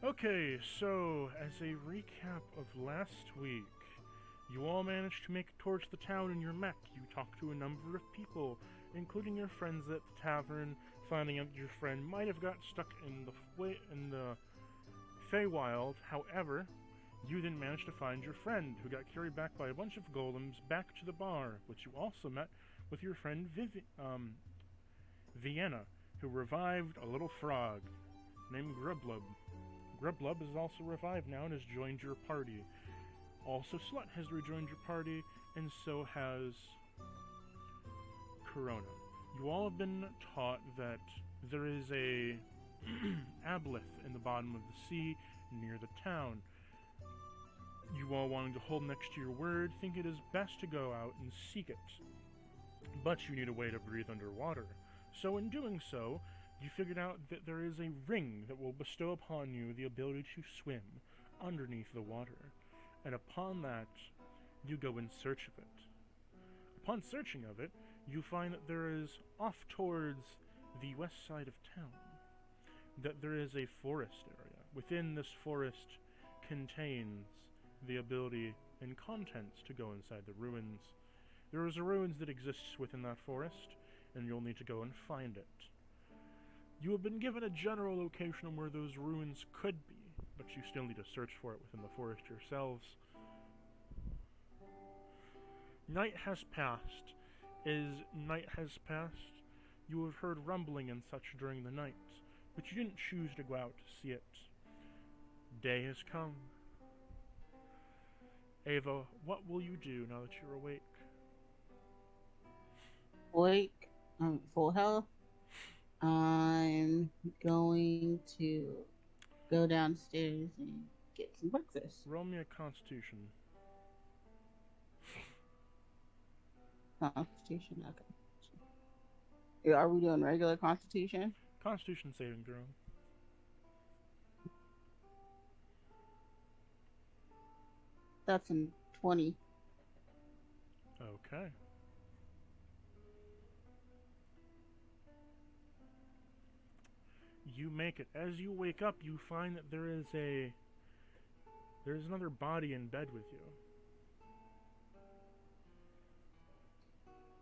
Okay, so as a recap of last week, you all managed to make it towards the town in your mech. You talked to a number of people, including your friends at the tavern, finding out your friend might have got stuck in the Feywild. However, you then managed to find your friend, who got carried back by a bunch of golems back to the bar, which you also met with your friend Vienna, who revived a little frog named Grublub. Grublub is also revived now and has joined your party. Also, Slut has rejoined your party, and so has Corona. You all have been taught that there is a aboleth in the bottom of the sea near the town. You all, wanting to hold next to your word, think it is best to go out and seek it. But you need a way to breathe underwater. So in doing so, you figured out that there is a ring that will bestow upon you the ability to swim underneath the water. And upon that, you go in search of it. Upon searching of it, you find that there is, off towards the west side of town, that there is a forest area. Within this forest contains the ability and contents to go inside the ruins. There is a ruins that exists within that forest, and you'll need to go and find it. You have been given a general location on where those ruins could be, but you still need to search for it within the forest yourselves. Night has passed. As night has passed, you have heard rumbling and such during the night, but you didn't choose to go out to see it. Day has come. Ava, what will you do now that you're awake? Awake, I'm at full health. I'm going to go downstairs and get some breakfast. Roll me a constitution. Constitution, okay. Yeah, are we doing regular Constitution? Constitution saving throw. That's in 20. Okay. You make it. As you wake up, you find that there's another body in bed with you.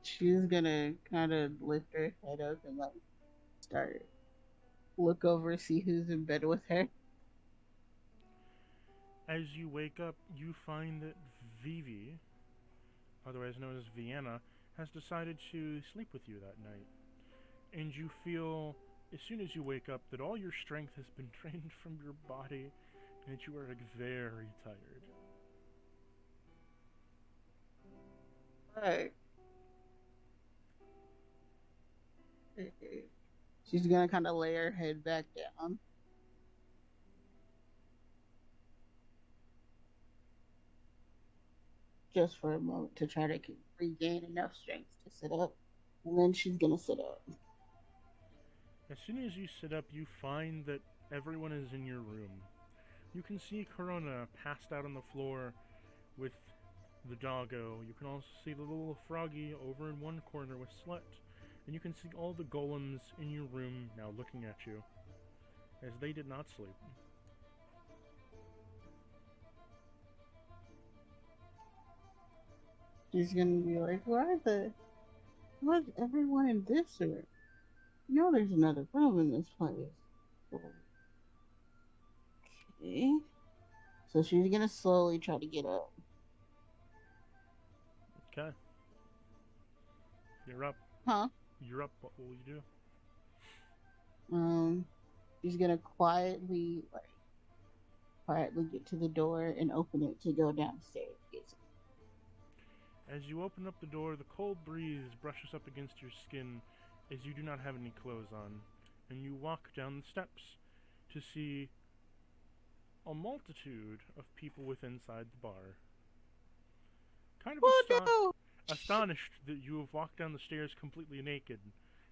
She's gonna kind of lift her head up and like start look over, see who's in bed with her. As you wake up, you find that Vivi, otherwise known as Vienna, has decided to sleep with you that night. And you feel, as soon as you wake up, that all your strength has been drained from your body and that you are very tired. Right. She's gonna kind of lay her head back down. Just for a moment to try to regain enough strength to sit up. And then she's gonna sit up. As soon as you sit up, you find that everyone is in your room. You can see Corona passed out on the floor with the doggo. You can also see the little froggy over in one corner with Slut. And you can see all the golems in your room now looking at you, as they did not sleep. She's gonna be like, why's everyone in this room? You know there's another room in this place. Okay. So she's gonna slowly try to get up. Okay, you're up. Huh? You're up. What will you do? Um, she's gonna quietly get to the door and open it to go downstairs. As you open up the door, the cold breeze brushes up against your skin as you do not have any clothes on, and you walk down the steps to see a multitude of people within inside the bar. Kind of Oh no! astonished that you have walked down the stairs completely naked.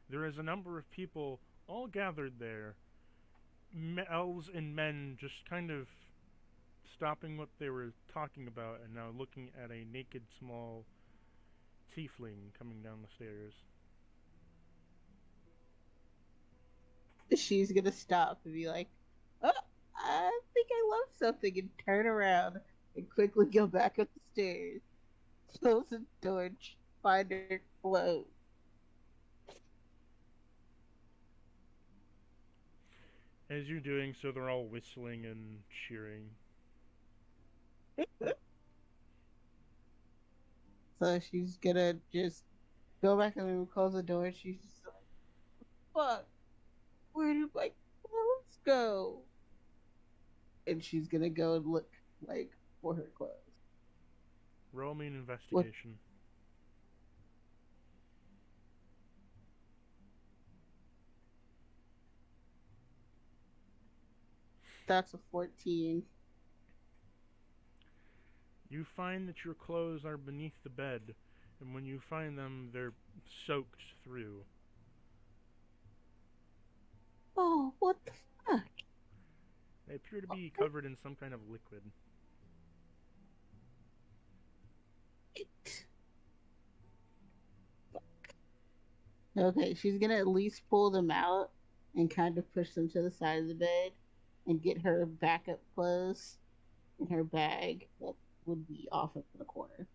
There is a number of people all gathered there, elves and men just kind of stopping what they were talking about and now looking at a naked small tiefling coming down the stairs. She's gonna stop and be like, oh, I think I love something, and turn around and quickly go back up the stairs. Close the door and find her clothes. As you're doing so, they're all whistling and cheering. So she's gonna just go back in the room, close the door, and she's just like, fuck, where did my clothes go? And she's gonna go and look like for her clothes. Roll me an What? investigation. That's a 14. You find that your clothes are beneath the bed, and when you find them, they're soaked through. Oh, what the fuck? They appear to be covered in some kind of liquid. Okay, she's gonna at least pull them out and kind of push them to the side of the bed and get her backup clothes in her bag that would be off in the corner.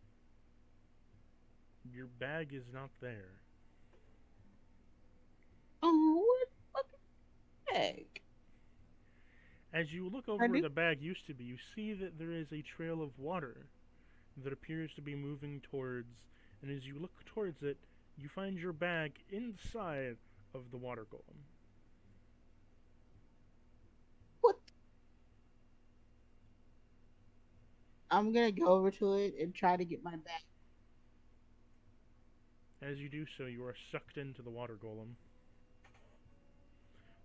Your bag is not there. Oh, what fucking bag? As you look I over where do. the bag used to be, you see that there is a trail of water that appears to be moving towards, and as you look towards it, you find your bag inside of the water golem. What? I'm gonna go over to it and try to get my bag. As you do so, you are sucked into the water golem.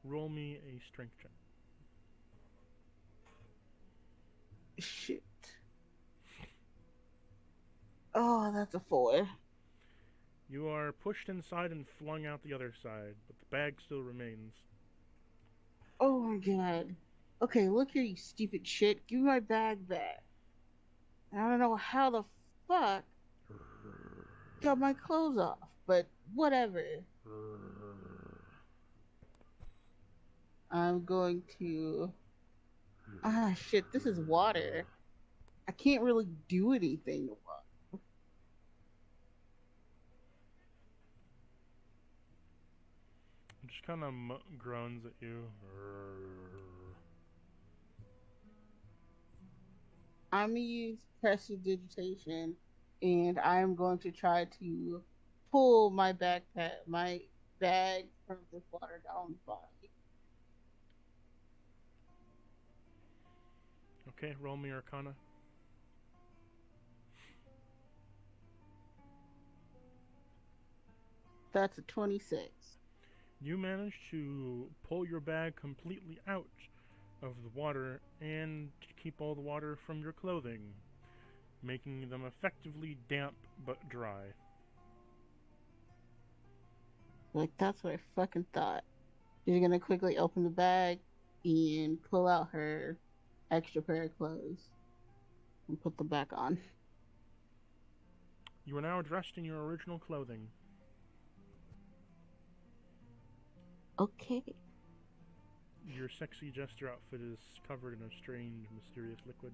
Roll me a strength check. Shit. Oh, that's a 4. You are pushed inside and flung out the other side, but the bag still remains. Oh my god. Okay, look here, you stupid shit. Give me my bag back. I don't know how the fuck got my clothes off, but whatever. I'm going to. Ah, shit, this is water. I can't really do anything to water. It just kind of groans at you. I'm gonna use prestidigitation, and I'm going to try to pull my my bag from this water down body. Okay, roll me Arcana. That's a 26. You manage to pull your bag completely out of the water and keep all the water from your clothing, making them effectively damp but dry. Like, that's what I fucking thought. She's gonna quickly open the bag and pull out her extra pair of clothes and put them back on. You are now dressed in your original clothing. Okay. Your sexy jester outfit is covered in a strange, mysterious liquid.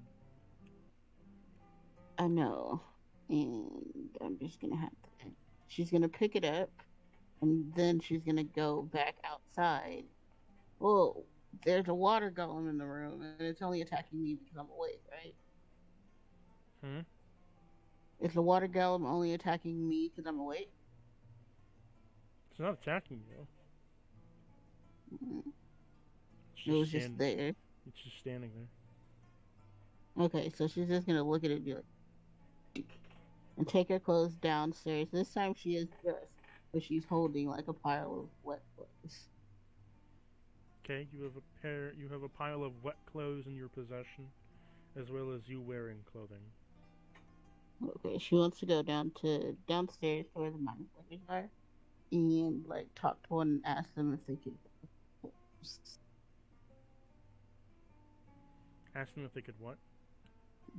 I know. And I'm just gonna have to. She's gonna pick it up and then she's gonna go back outside. Well, there's a water golem in the room and it's only attacking me because I'm awake, right? Hmm? Is the water golem only attacking me because I'm awake? It's not attacking you. Mm. It's It just was just there. It's just standing there. Okay, so she's just gonna look at it and be like, and take her clothes downstairs. This time she is dressed, but she's holding like a pile of wet clothes. Okay, you have a pile of wet clothes in your possession, as well as you wearing clothing. Okay, she wants to go downstairs to where the mind flayers are, and like talk to one and ask them if they could Ask them if they could what?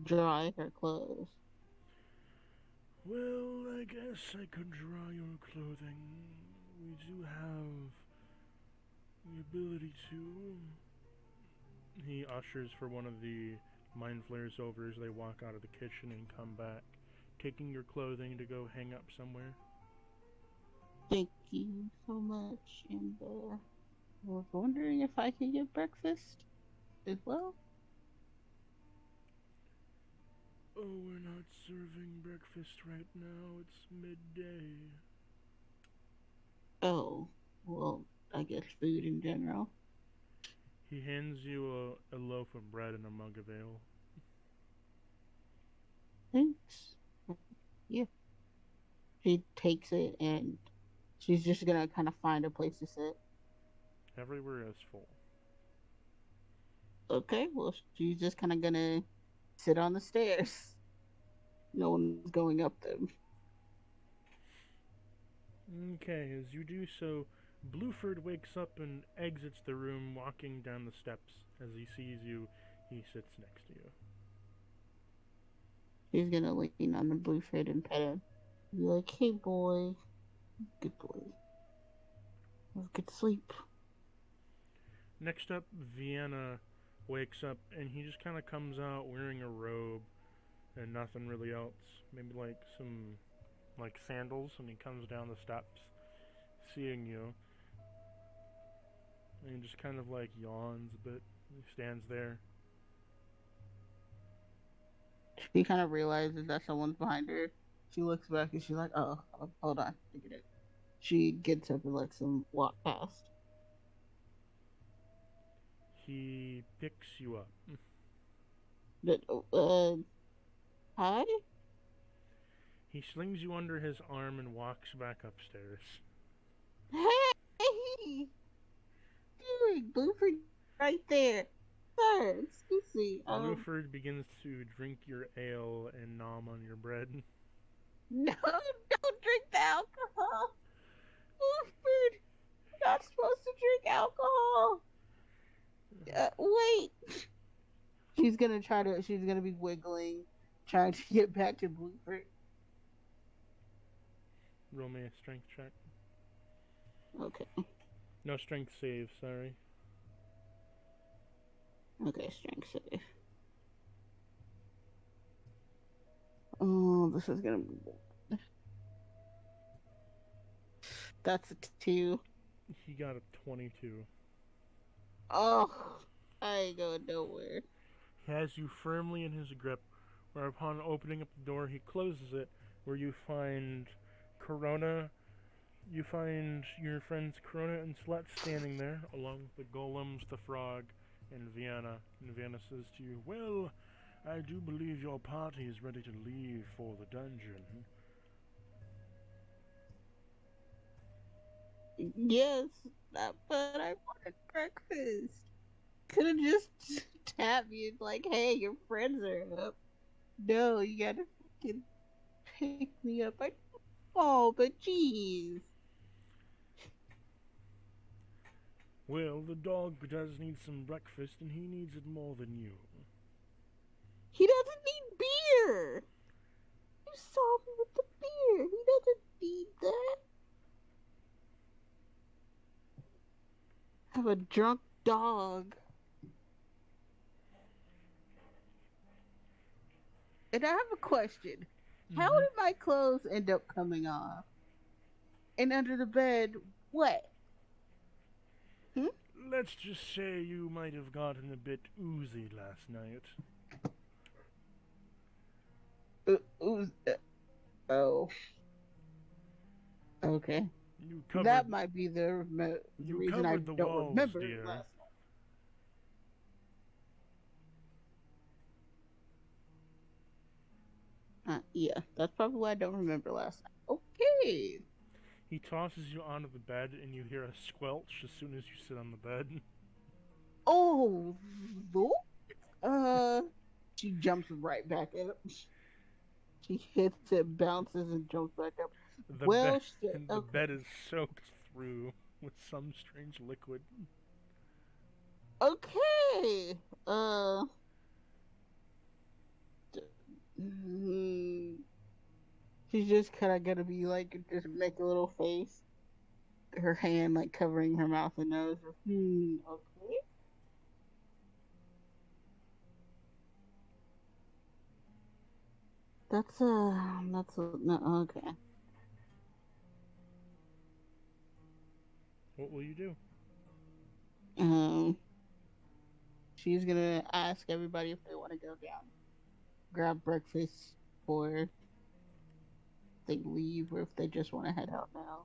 dry her clothes. Well, I guess I could dry your clothing. We do have the ability to. He ushers for one of the mind flayers over as they walk out of the kitchen and come back, taking your clothing to go hang up somewhere. Thank you so much. And I was wondering if I could get breakfast as well. Oh, we're not serving breakfast right now. It's midday. Oh, well, I guess food in general. He hands you a loaf of bread and a mug of ale. Thanks. Yeah. She takes it and she's just gonna kind of find a place to sit. Everywhere is full. Okay, well, she's just kind of gonna sit on the stairs. No one's going up them. Okay, as you do so, Blueford wakes up and exits the room, walking down the steps. As he sees you, he sits next to you. She's gonna lean on the blue shade and pet him. Be like, hey boy, good boy. Have good sleep. Next up, Vienna wakes up and he just kind of comes out wearing a robe and nothing really else. Maybe like some sandals, and he comes down the steps, seeing you. And he just kind of like yawns a bit. He stands there. She kind of realizes that someone's behind her. She looks back and she's like, oh, hold on. I get it. She gets up and lets him walk past. He picks you up. But, hi? He slings you under his arm and walks back upstairs. Hey! Doing Blueford right there. Sir, excuse me. Blueford begins to drink your ale and nom on your bread. No, don't drink the alcohol. Blueford, you're not supposed to drink alcohol. Wait. She's gonna be wiggling, trying to get back to Blueford. Roll me a strength check. Okay. No strength save, sorry. Okay, strength save. Oh, this is gonna be... That's a 2. He got a 22. Oh, I ain't going nowhere. He has you firmly in his grip, whereupon opening up the door, he closes it, where you find Corona. You find your friends Corona and Slut standing there, along with the golems, the frog, and Vienna. And Vienna says to you, well, I do believe your party is ready to leave for the dungeon. Yes, but I wanted breakfast. Could have just tapped me and like, hey, your friends are up. No, you gotta fucking pick me up. Oh, but jeez. Well, the dog does need some breakfast, and he needs it more than you. He doesn't need beer. You saw me with the beer. He doesn't need that. Have a drunk dog. And I have a question. How did my clothes end up coming off? And under the bed, what? Let's just say you might have gotten a bit oozy last night. Oh. Okay. That might be the reason I don't walls, remember dear. last night. Yeah, that's probably why I don't remember last night. Okay. He tosses you onto the bed, and you hear a squelch as soon as you sit on the bed. Oh, she jumps right back up. She hits it, bounces, and jumps back up. The bed is soaked through with some strange liquid. Okay. She's just kind of gonna be like, just make a little face. Her hand like covering her mouth and nose. Okay. no, okay. What will you do? Um, she's gonna ask everybody if they want to go down, grab breakfast, or they leave, or if they just want to head out now.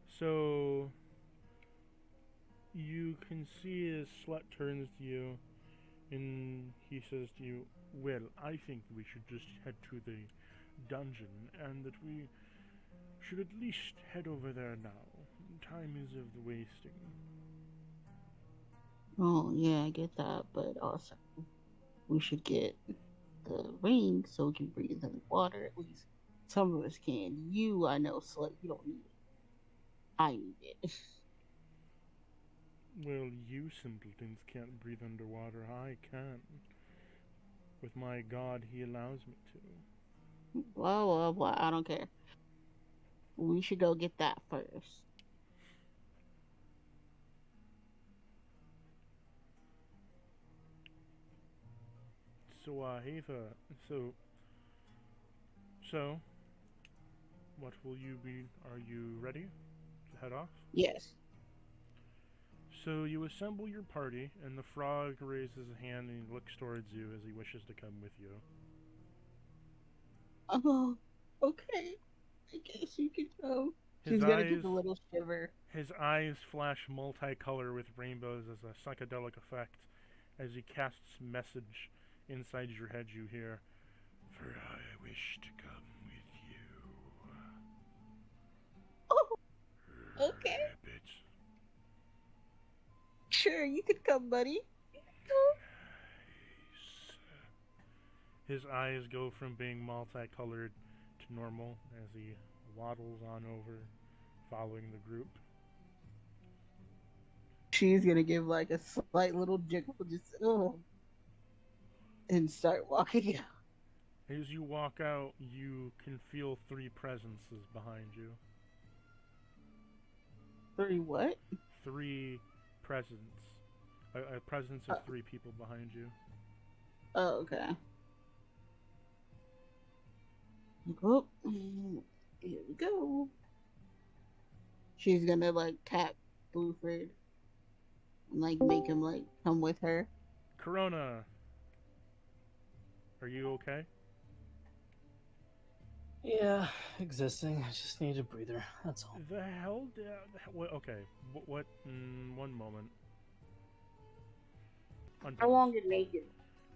So you can see as Slut turns to you, and he says to you, "Well, I think we should just head to the dungeon, and that we should at least head over there now. Time is of the wasting." Oh yeah, I get that, but also we should get the ring so we can breathe in the water. At least some of us can. You, I know, Slut, you don't need it. I need it. Well, you simpletons can't breathe underwater. I can. With my god, he allows me to. Blah blah blah. I don't care. We should go get that first. So, Ava, so, what will you be? Are you ready to head off? Yes. So you assemble your party, and the frog raises a hand and he looks towards you as he wishes to come with you. Oh, okay. I guess you could go. She's gonna give a little shiver. His eyes flash multicolor with rainbows as a psychedelic effect. As he casts message inside your head, you hear, "For I wish to come with you." Oh, okay. Rabbit. Sure, you could come, buddy. Nice. His eyes go from being multicolored to normal as he waddles on over, following the group. She's gonna give like a slight little jiggle, just and start walking out. As you walk out, you can feel 3 presences behind you. 3 what? 3 presents. A presence of 3 people behind you. Oh, okay. Oh, here we go. She's gonna like tap Blueford and like make him like come with her. Corona, are you okay? Yeah, existing. I just need a breather. That's all. The hell? Okay. What? One moment. How long did naked?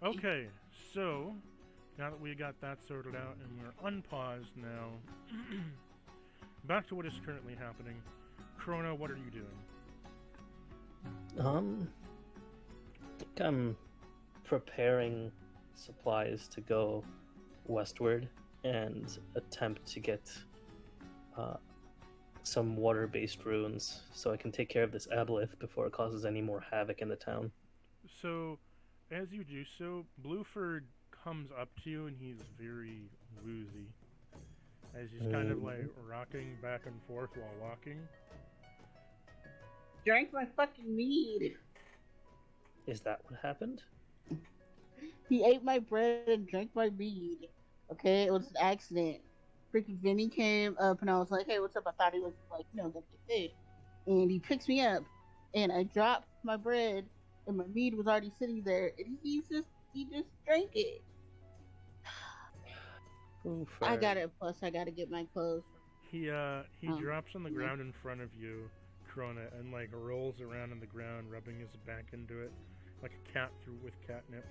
Okay, so now that we got that sorted out and we're unpaused now, back to what is currently happening. Corona, what are you doing? I think I'm preparing supplies to go westward and attempt to get some water-based runes so I can take care of this aboleth before it causes any more havoc in the town. So, as you do so, Blueford comes up to you and he's very woozy. As he's kind of like rocking back and forth while walking. Drank my fucking mead. Is that what happened? He ate my bread and drank my mead. Okay, it was an accident. Freaking Vinny came up and I was like, "Hey, what's up?" I thought he was like, gonna get food. And he picks me up and I dropped my bread and my mead was already sitting there and he just drank it. I gotta get my clothes. He drops on the ground in front of you, Corona, and like rolls around on the ground, rubbing his back into it like a cat with catnip.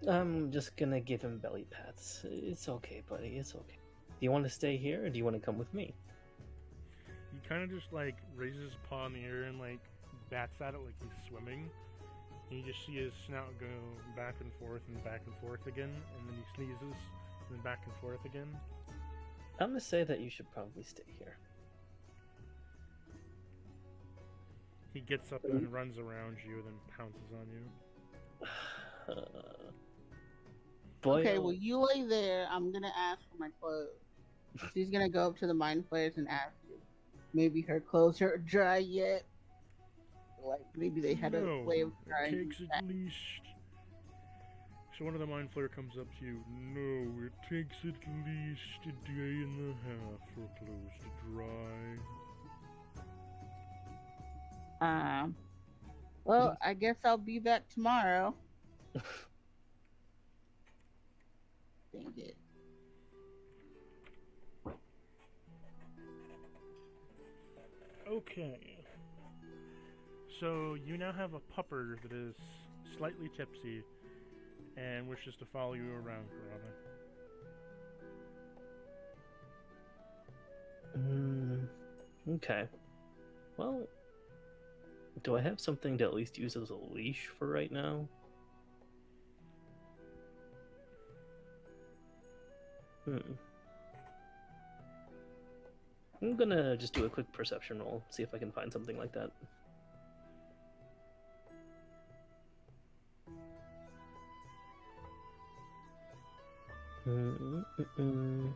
I'm just gonna give him belly pats. It's okay, buddy. It's okay. Do you want to stay here, or do you want to come with me? He kind of just like raises his paw in the air and like bats at it like he's swimming. And you just see his snout go back and forth again, and then he sneezes, and then back and forth again. I'm gonna say that you should probably stay here. He gets up and runs around you, then pounces on you. Boy, okay, well, you lay there. I'm gonna ask for my clothes. She's gonna go up to the mind flayers and ask you. Maybe her clothes are dry yet. Like maybe they had a way of drying. It takes at least So one of the Mind Flayer comes up to you. No, it takes at least a day and a half for clothes to dry. Well, I guess I'll be back tomorrow. Dang it. Okay. So you now have a pupper that is slightly tipsy and wishes to follow you around, Robin. Okay. Well, do I have something to at least use as a leash for right now? I'm gonna just do a quick perception roll, see if I can find something like that. Mm-mm-mm.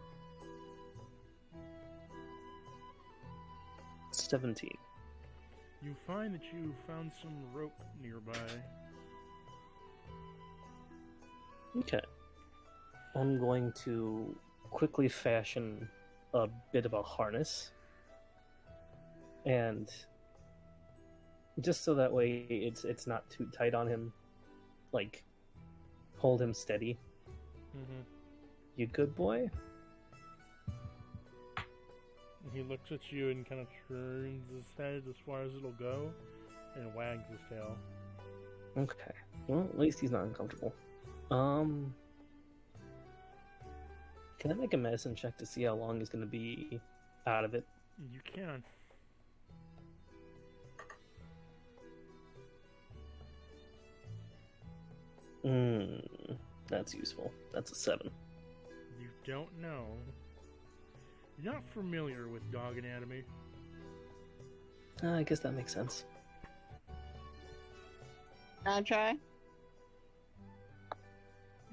17. You find that you found some rope nearby. Okay. I'm going to quickly fashion a bit of a harness. And just so that way it's not too tight on him. Like, hold him steady. Mm-hmm. You good boy? He looks at you and kind of turns his head as far as it'll go and wags his tail. Okay. Well, at least he's not uncomfortable. Can I make a medicine check to see how long he's going to be out of it? You can. That's useful. That's a 7. You don't know. You're not familiar with dog anatomy. I guess that makes sense. Can I try?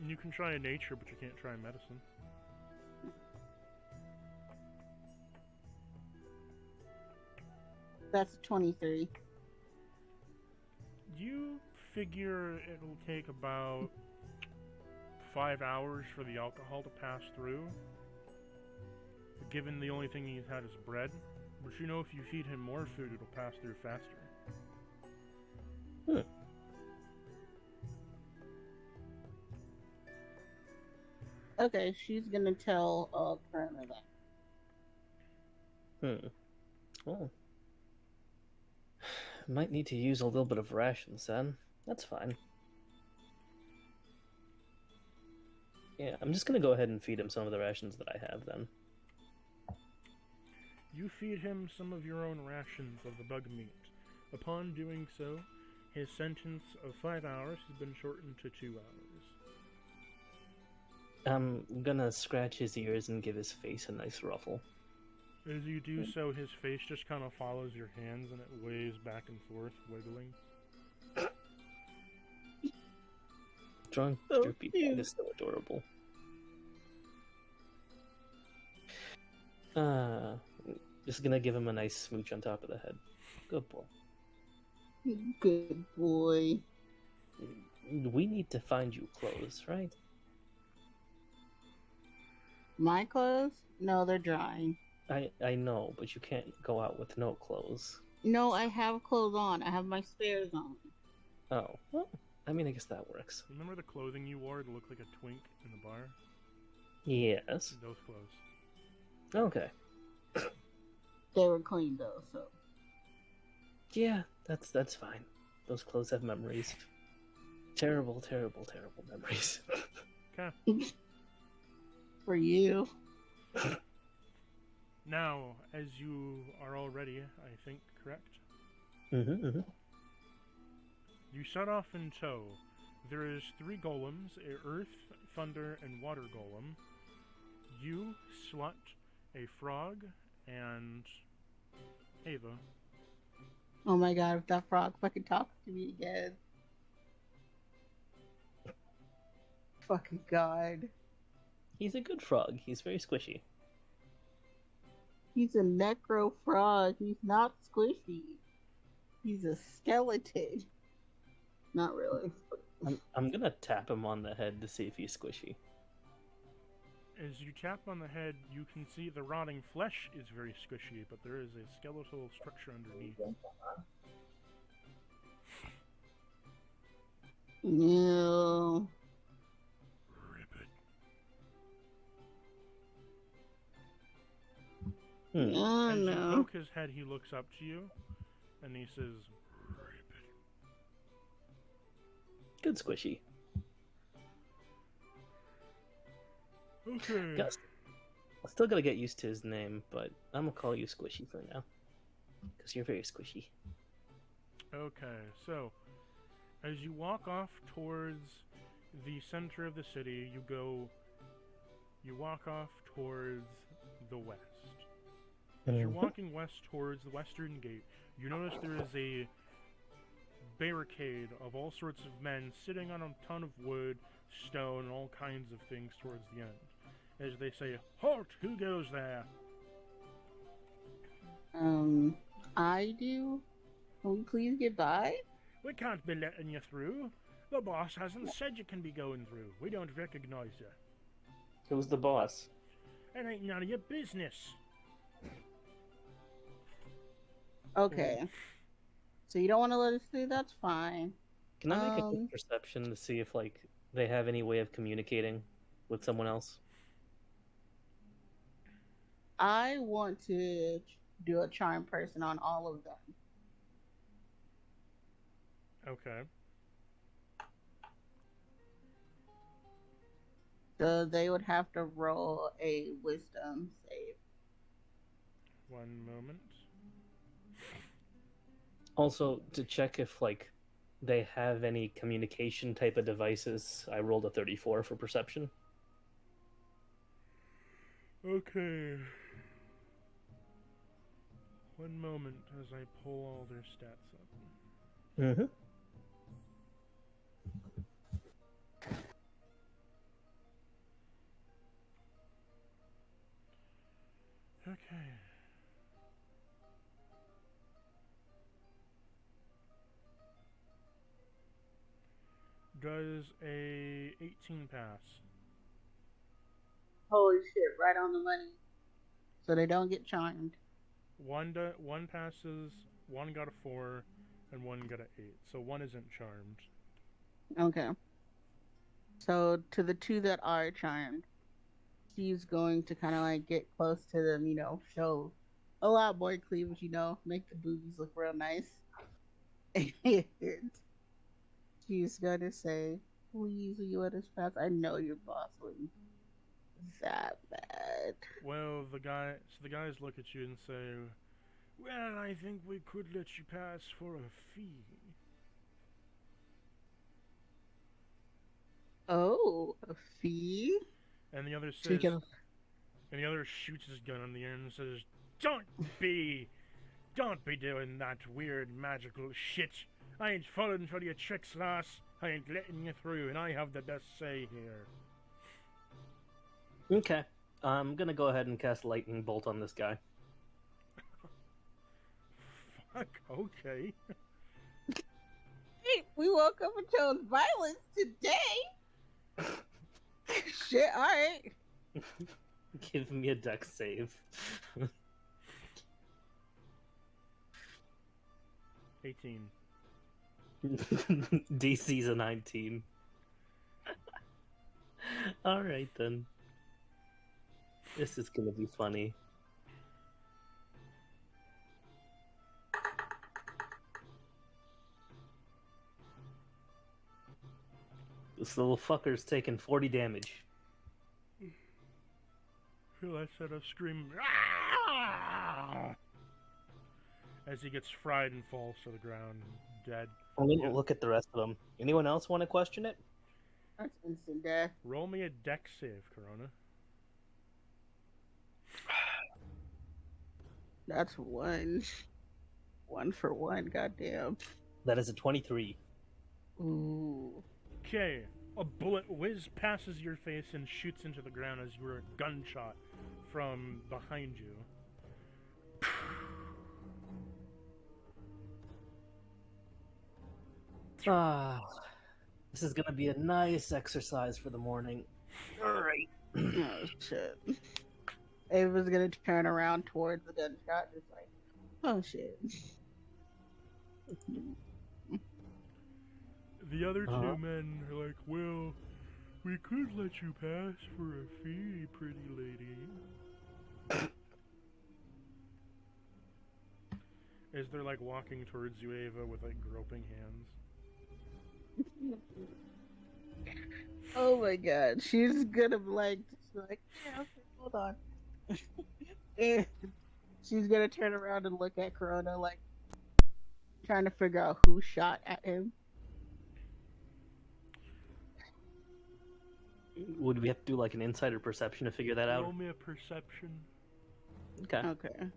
You can try in nature, but you can't try in medicine. That's 23. You figure it'll take about 5 hours for the alcohol to pass through, given the only thing he's had is bread. But you know if you feed him more food, it'll pass through faster. Okay, she's gonna tell Karma that. Well, might need to use a little bit of rations then. That's fine. Yeah, I'm just gonna go ahead and feed him some of the rations that I have then. You feed him some of your own rations of the bug meat. Upon doing so, his sentence of 5 hours has been shortened to 2 hours. I'm gonna scratch his ears and give his face a nice ruffle. As you do so, his face just kind of follows your hands and it waves back and forth, wiggling. Drunk, So droopy cute. dog is so adorable. Just gonna give him a nice smooch on top of the head. Good boy. Good boy. We need to find you clothes, right? My clothes? No, they're drying. I know, but you can't go out with no clothes. No, I have clothes on. I have my spares on. Oh, well, I mean, I guess that works. Remember the clothing you wore to look like a twink in the bar? Yes. Those clothes. Okay. They were clean though, so. Yeah, that's fine. Those clothes have memories. Terrible, terrible, terrible memories. Okay. For you. Now, as you are all ready, I think, correct? Mm-hmm. You start off in tow. There is 3 golems, a earth, thunder, and water golem. You, Slut, a frog, and Ava. Oh my god, if that frog fucking talks to me again. Fucking god. He's a good frog. He's very squishy. He's a necro frog. He's not squishy. He's a skeleton. Not really. I'm gonna tap him on the head to see if he's squishy. As you tap on the head, you can see the rotting flesh is very squishy, but there is a skeletal structure underneath. No. Rip it. Oh, As you no. poke his head, he looks up to you, and he says, "Rip it." Good squishy. Okay. Gus, I still gotta get used to his name, but I'm gonna call you Squishy for now. Because you're very squishy. Okay, so as you walk off towards the center of the city, you walk off towards the west. As you're walking west towards the western gate, you notice there is a barricade of all sorts of men sitting on a ton of wood, stone, and all kinds of things towards the end. As they say, "Halt! Who goes there?" I do. Can we please get by? "We can't be letting you through. The boss hasn't said you can be going through. We don't recognize you. Who's the boss? It ain't none of your business." Okay. So you don't want to let us through? That's fine. Can I make a quick perception to see if, like, they have any way of communicating with someone else? I want to do a charm person on all of them. Okay. So they would have to roll a wisdom save. One moment. Also, to check if, like, they have any communication type of devices, I rolled a 34 for perception. Okay. One moment as I pull all their stats up. Mm-hmm. Okay. Does a 18 pass? Holy shit, right on the money. So they don't get charmed. One passes, one got a 4, and one got an 8. So one isn't charmed. Okay. So to the two that are charmed, she's going to kind of like get close to them, show a lot more cleavage, make the boobies look real nice. And she's going to say, "Please, will you let us pass? I know your boss wouldn't that bad." Well, the guys look at you and say, "Well, I think we could let you pass for a fee." Oh, a fee? And the other says, Speaking of, and the other shoots his gun in the air and says, Don't be doing that weird magical shit. I ain't falling for your tricks, lass. I ain't letting you through, and I have the best say here." Okay. I'm gonna go ahead and cast Lightning Bolt on this guy. Fuck, okay. hey, we woke up and chose violence today. Shit, alright. Give me a dex save. 18. DC's a 19. Alright then. This is gonna be funny. This little fucker's taking 40 damage. Who I said a scream as he gets fried and falls to the ground, dead. I'm gonna look at the rest of them. Anyone else want to question it? That's instant death. Roll me a dex save, Corona. That's one. One for one, goddamn. That is a 23. Ooh. Okay, a bullet whiz passes your face and shoots into the ground as you were a gunshot from behind you. Ah. This is gonna be a nice exercise for the morning. Alright. Oh shit. Ava's gonna turn around towards the gunshot, just like, oh shit. The other two men are like, well, we could let you pass for a fee, pretty lady. As they're like walking towards you, Ava, with like groping hands. Oh my god, she's gonna like, yeah, okay, hold on. And she's gonna turn around and look at Corona, like, trying to figure out who shot at him. Would we have to do like an insider perception to figure that out? Roll me a perception. Okay. Okay.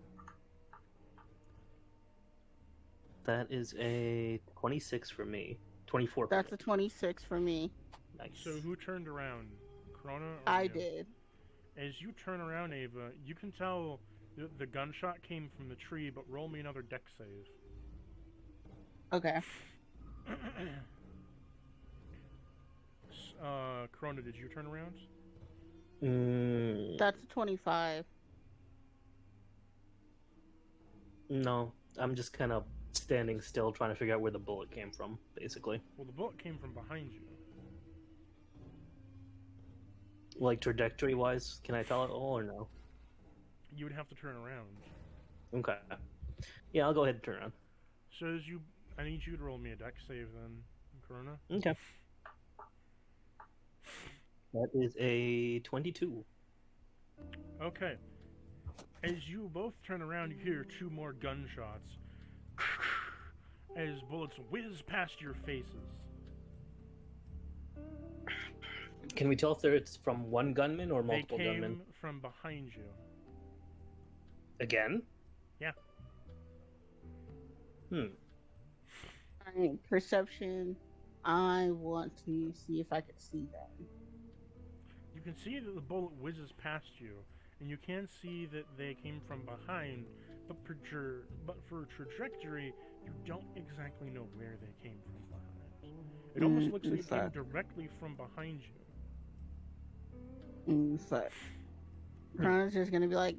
That is a 26 for me. 24 for That's me. a 26 for me. Nice. So who turned around? Corona or I you? did. As you turn around, Ava, you can tell the gunshot came from the tree, but roll me another dex save. Okay. Corona, did you turn around? That's a 25. No, I'm just kind of standing still trying to figure out where the bullet came from, basically. Well, the bullet came from behind you. Like trajectory-wise, can I tell it all or no? You would have to turn around. Okay. Yeah, I'll go ahead and turn around. So I need you to roll me a dex save then, Corona. Okay. That is a 22. Okay. As you both turn around, you hear two more gunshots as bullets whiz past your faces. Can we tell if it's from one gunman or multiple They came gunmen? from behind you. Again? Yeah. Alright, perception. I want to see if I can see that. You can see that the bullet whizzes past you, and you can see that they came from behind, but for trajectory, you don't exactly know where they came from behind. It almost looks like it came directly from behind you. Fuck. Corona's just gonna be like,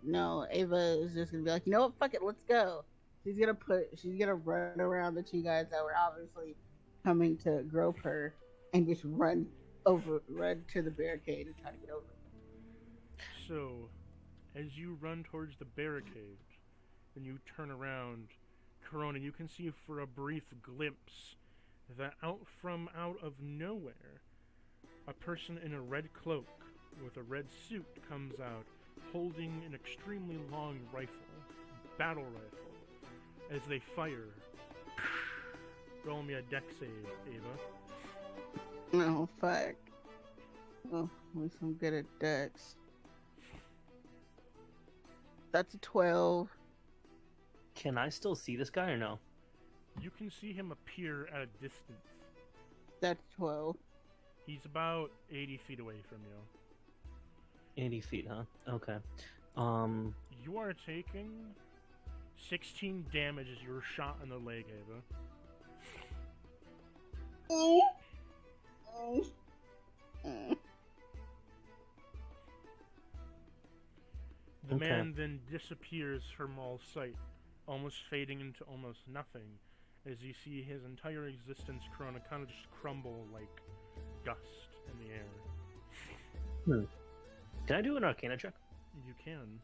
no, Ava is just gonna be like, you know what, fuck it, let's go. She's gonna run around the two guys that were obviously coming to grope her and just run to the barricade and try to get over it. So, as you run towards the barricade, and you turn around, Corona, you can see for a brief glimpse that out of nowhere, a person in a red cloak with a red suit comes out, holding an extremely long battle rifle, as they fire. Roll me a dex save, Ava. Oh, fuck. Oh, at least I'm good at dex. That's a 12. Can I still see this guy or no? You can see him appear at a distance. That's 12. He's about 80 feet away from you. 80 feet, huh? Okay. You are taking 16 damage as you're shot in the leg, Ava. The man then disappears from all sight, almost fading into almost nothing, as you see his entire existence, Corona, kind of just crumble like dust in the air. Can I do an Arcana check? You can.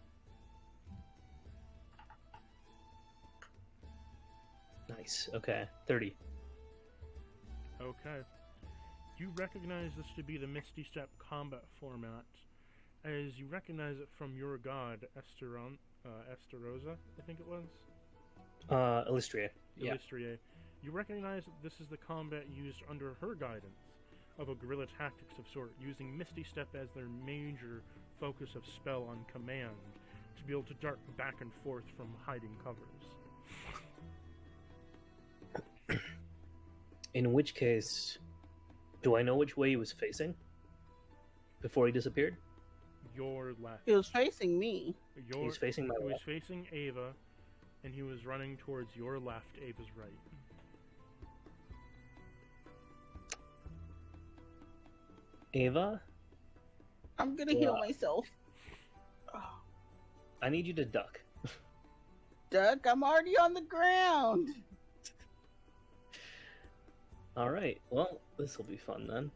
Nice. Okay. 30. Okay. You recognize this to be the Misty Step combat format, as you recognize it from your god, Esterosa, I think it was? Illustria. Yeah. Illustria. You recognize that this is the combat used under her guidance of a guerrilla tactics of sort, using Misty Step as their major focus of spell on command, to be able to dart back and forth from hiding covers. In which case, do I know which way he was facing before he disappeared? Your left. He was facing me. He's facing my He was left. facing Ava, and he was running towards your left, Ava's right. Ava, I'm gonna heal myself. I need you to duck. Duck, I'm already on the ground. Alright, well, this will be fun then.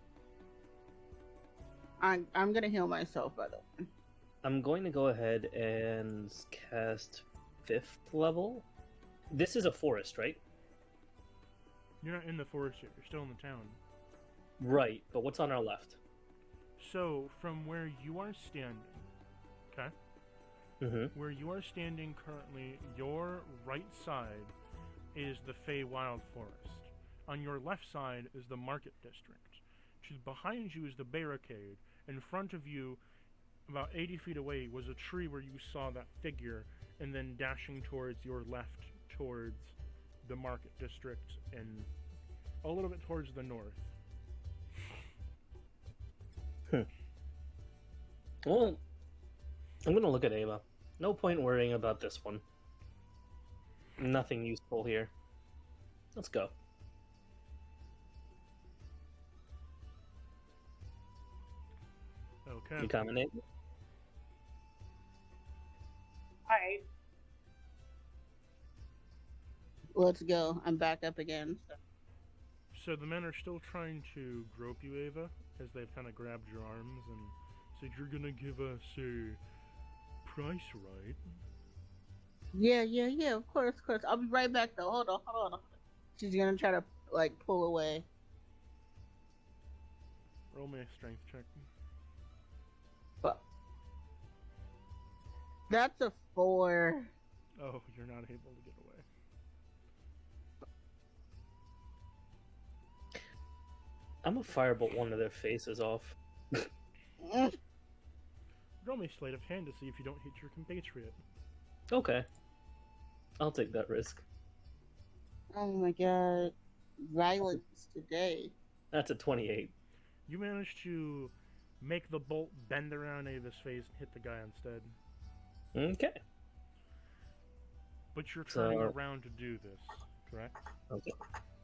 I'm gonna heal myself, by the way. I'm going to go ahead and cast 5th level. This is a forest, right? You're not in the forest yet. You're still in the town. Right, but what's on our left? So, from where you are standing, okay? Mm-hmm. Where you are standing currently, your right side is the Feywild Forest. On your left side is the Market District. Behind you is the barricade. In front of you, about 80 feet away, was a tree where you saw that figure, and then dashing towards your left, towards the Market District, and a little bit towards the north. Well, I'm going to look at Ava. No point worrying about this one. Nothing useful here. Let's go. Okay. You coming in? Alright. Let's go. I'm back up again. So the men are still trying to grope you, Ava, as they've kind of grabbed your arms and said, "You're gonna give us a price, right?" Yeah, of course. I'll be right back though. Hold on. She's gonna try to, like, pull away. Roll me a strength check. But that's a 4. Oh, you're not able to get away. I'm gonna firebolt one of their faces off. Roll me sleight of hand to see if you don't hit your compatriot. Okay. I'll take that risk. Oh my god. Violence today. That's a 28. You managed to make the bolt bend around Ava's face and hit the guy instead. Okay. But you're turning So- around to do this, correct? Okay.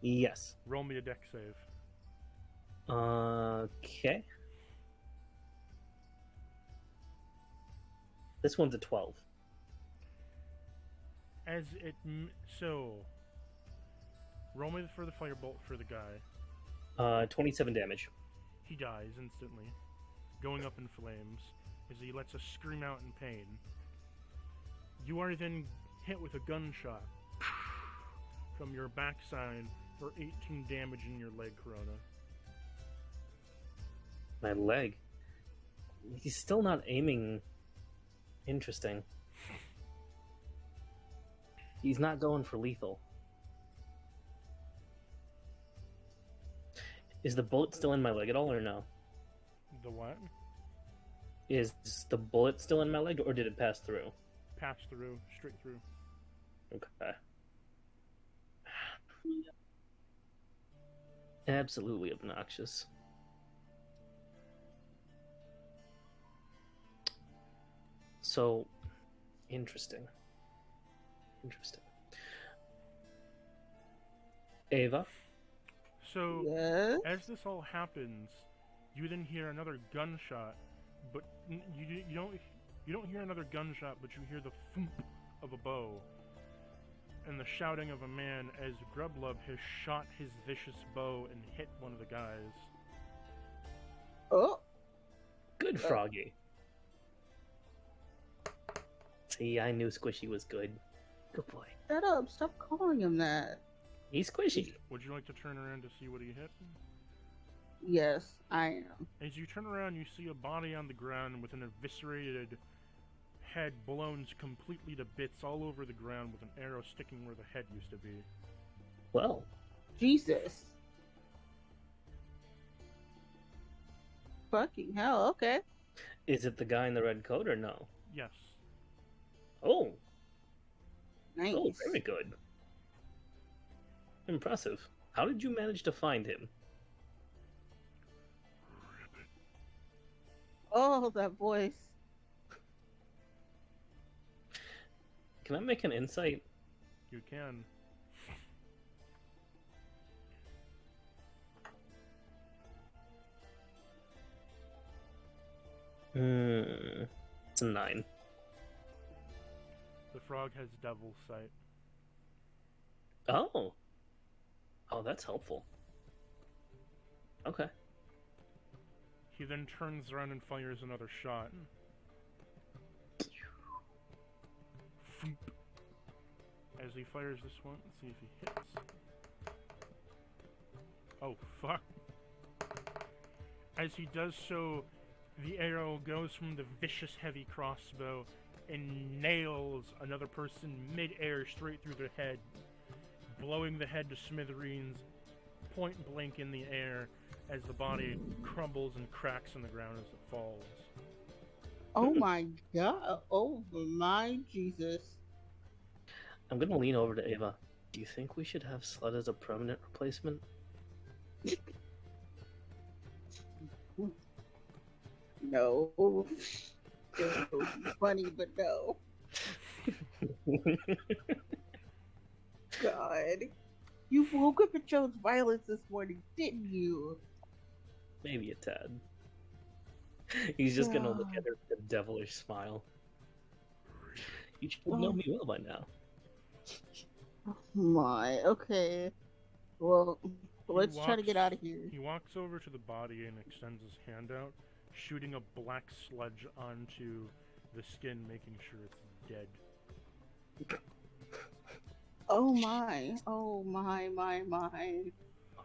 Yes. Roll me a dex save. Okay. This one's a 12. So, roll me for the firebolt for the guy. 27 damage. He dies instantly, going up in flames, as he lets us scream out in pain. You are then hit with a gunshot from your backside for 18 damage in your leg, Corona. My leg. He's still not aiming. Interesting. He's not going for lethal. Is the bullet still in my leg at all, or no? The what? Is the bullet still in my leg, or did it pass through? Pass through, straight through. Okay. Absolutely obnoxious. So, interesting. Ava? So, Yes? as this all happens, you then hear another gunshot, but you don't hear another gunshot, but you hear the thump of a bow, and the shouting of a man as Grublub has shot his vicious bow and hit one of the guys. Oh! Good Froggy. See, I knew Squishy was good. Good boy. Shut up. Stop calling him that. He's squishy. Would you like to turn around to see what he hit? Yes, I am. As you turn around, you see a body on the ground with an eviscerated head blown completely to bits all over the ground with an arrow sticking where the head used to be. Well, Jesus. Fucking hell, okay. is it the guy in the red coat or no? Yes. Oh, Nice. oh, very good. Impressive. How did you manage to find him? Oh, that voice. Can I make an insight? You can. It's a 9. The frog has devil's sight. Oh. Oh, that's helpful. Okay. He then turns around and fires another shot. As he fires this one, let's see if he hits. Oh, fuck. As he does so, the arrow goes from the vicious heavy crossbow and nails another person mid-air straight through their head, blowing the head to smithereens, point blank in the air, as the body crumbles and cracks on the ground as it falls. Oh my god. Oh my Jesus. I'm gonna lean over to Ava. Do you think we should have Slut as a permanent replacement? No. It would be funny, but no. God. You woke up and chose violence this morning, didn't you? Maybe a tad. He's just gonna look at her with a devilish smile. You should know me well by now. Oh my, okay. Well, let's try to get out of here. He walks over to the body and extends his hand out, shooting a black sludge onto the skin, making sure it's dead. Oh my, my.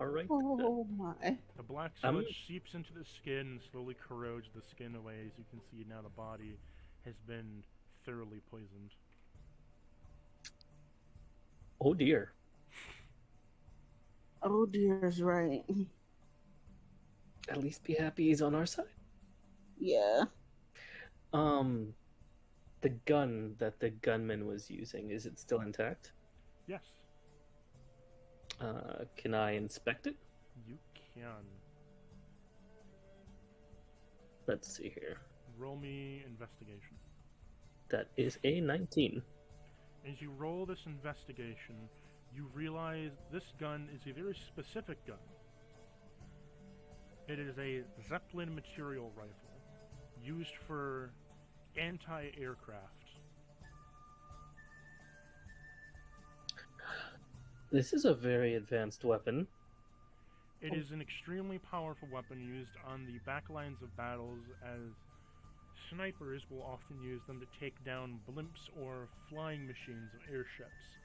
Alright. Oh my. The black sludge seeps into the skin and slowly corrodes the skin away. As you can see now, the body has been thoroughly poisoned. Oh dear. Oh dear's right. At least be happy he's on our side. Yeah. The gun that the gunman was using, is it still intact? Yes. Can I inspect it? You can. Let's see here. Roll me investigation. That is a 19. As you roll this investigation, you realize this gun is a very specific gun. It is a Zeppelin material rifle, used for anti-aircraft. This is a very advanced weapon. It is an extremely powerful weapon used on the back lines of battles, as snipers will often use them to take down blimps or flying machines of airships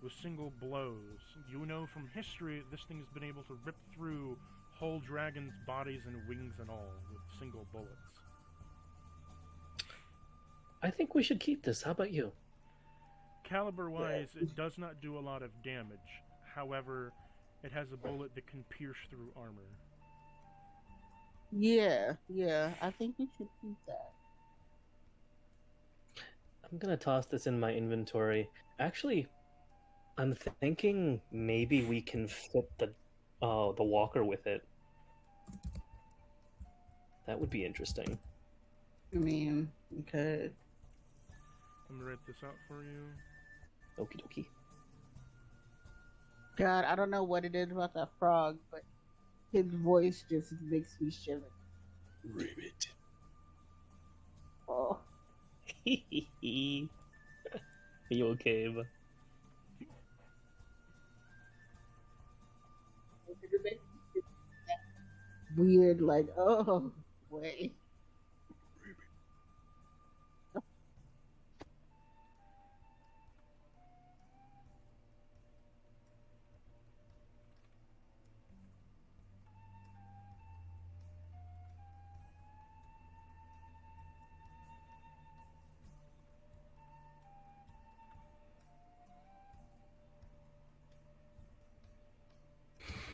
with single blows. You know from history this thing's been able to rip through whole dragons' bodies and wings and all with single bullets. I think we should keep this. How about you? Caliber-wise, it does not do a lot of damage. However, it has a bullet that can pierce through armor. Yeah, I think we should keep that. I'm gonna toss this in my inventory. Actually, I'm thinking maybe we can fit the walker with it. That would be interesting. I mean, okay. I'm gonna write this out for you. Okie dokie. God, I don't know what it is about that frog, but his voice just makes me shiver. Ribbit. Oh. Are you okay, Eva? Weird, like, oh, wait.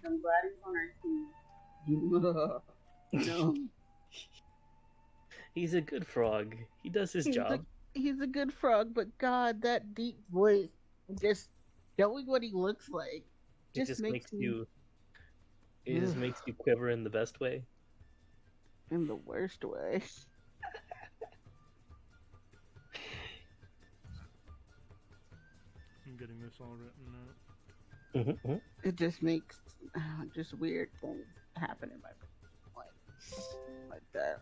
I'm glad he's on our team. No. He's a good frog. He does his job. He's a good frog, but God, that deep voice, just showing what he looks like, It just makes you. It just makes you quiver in the best way. In the worst way. I'm getting this all written out. Mm-hmm. It just makes just weird things happen in my brain, like that.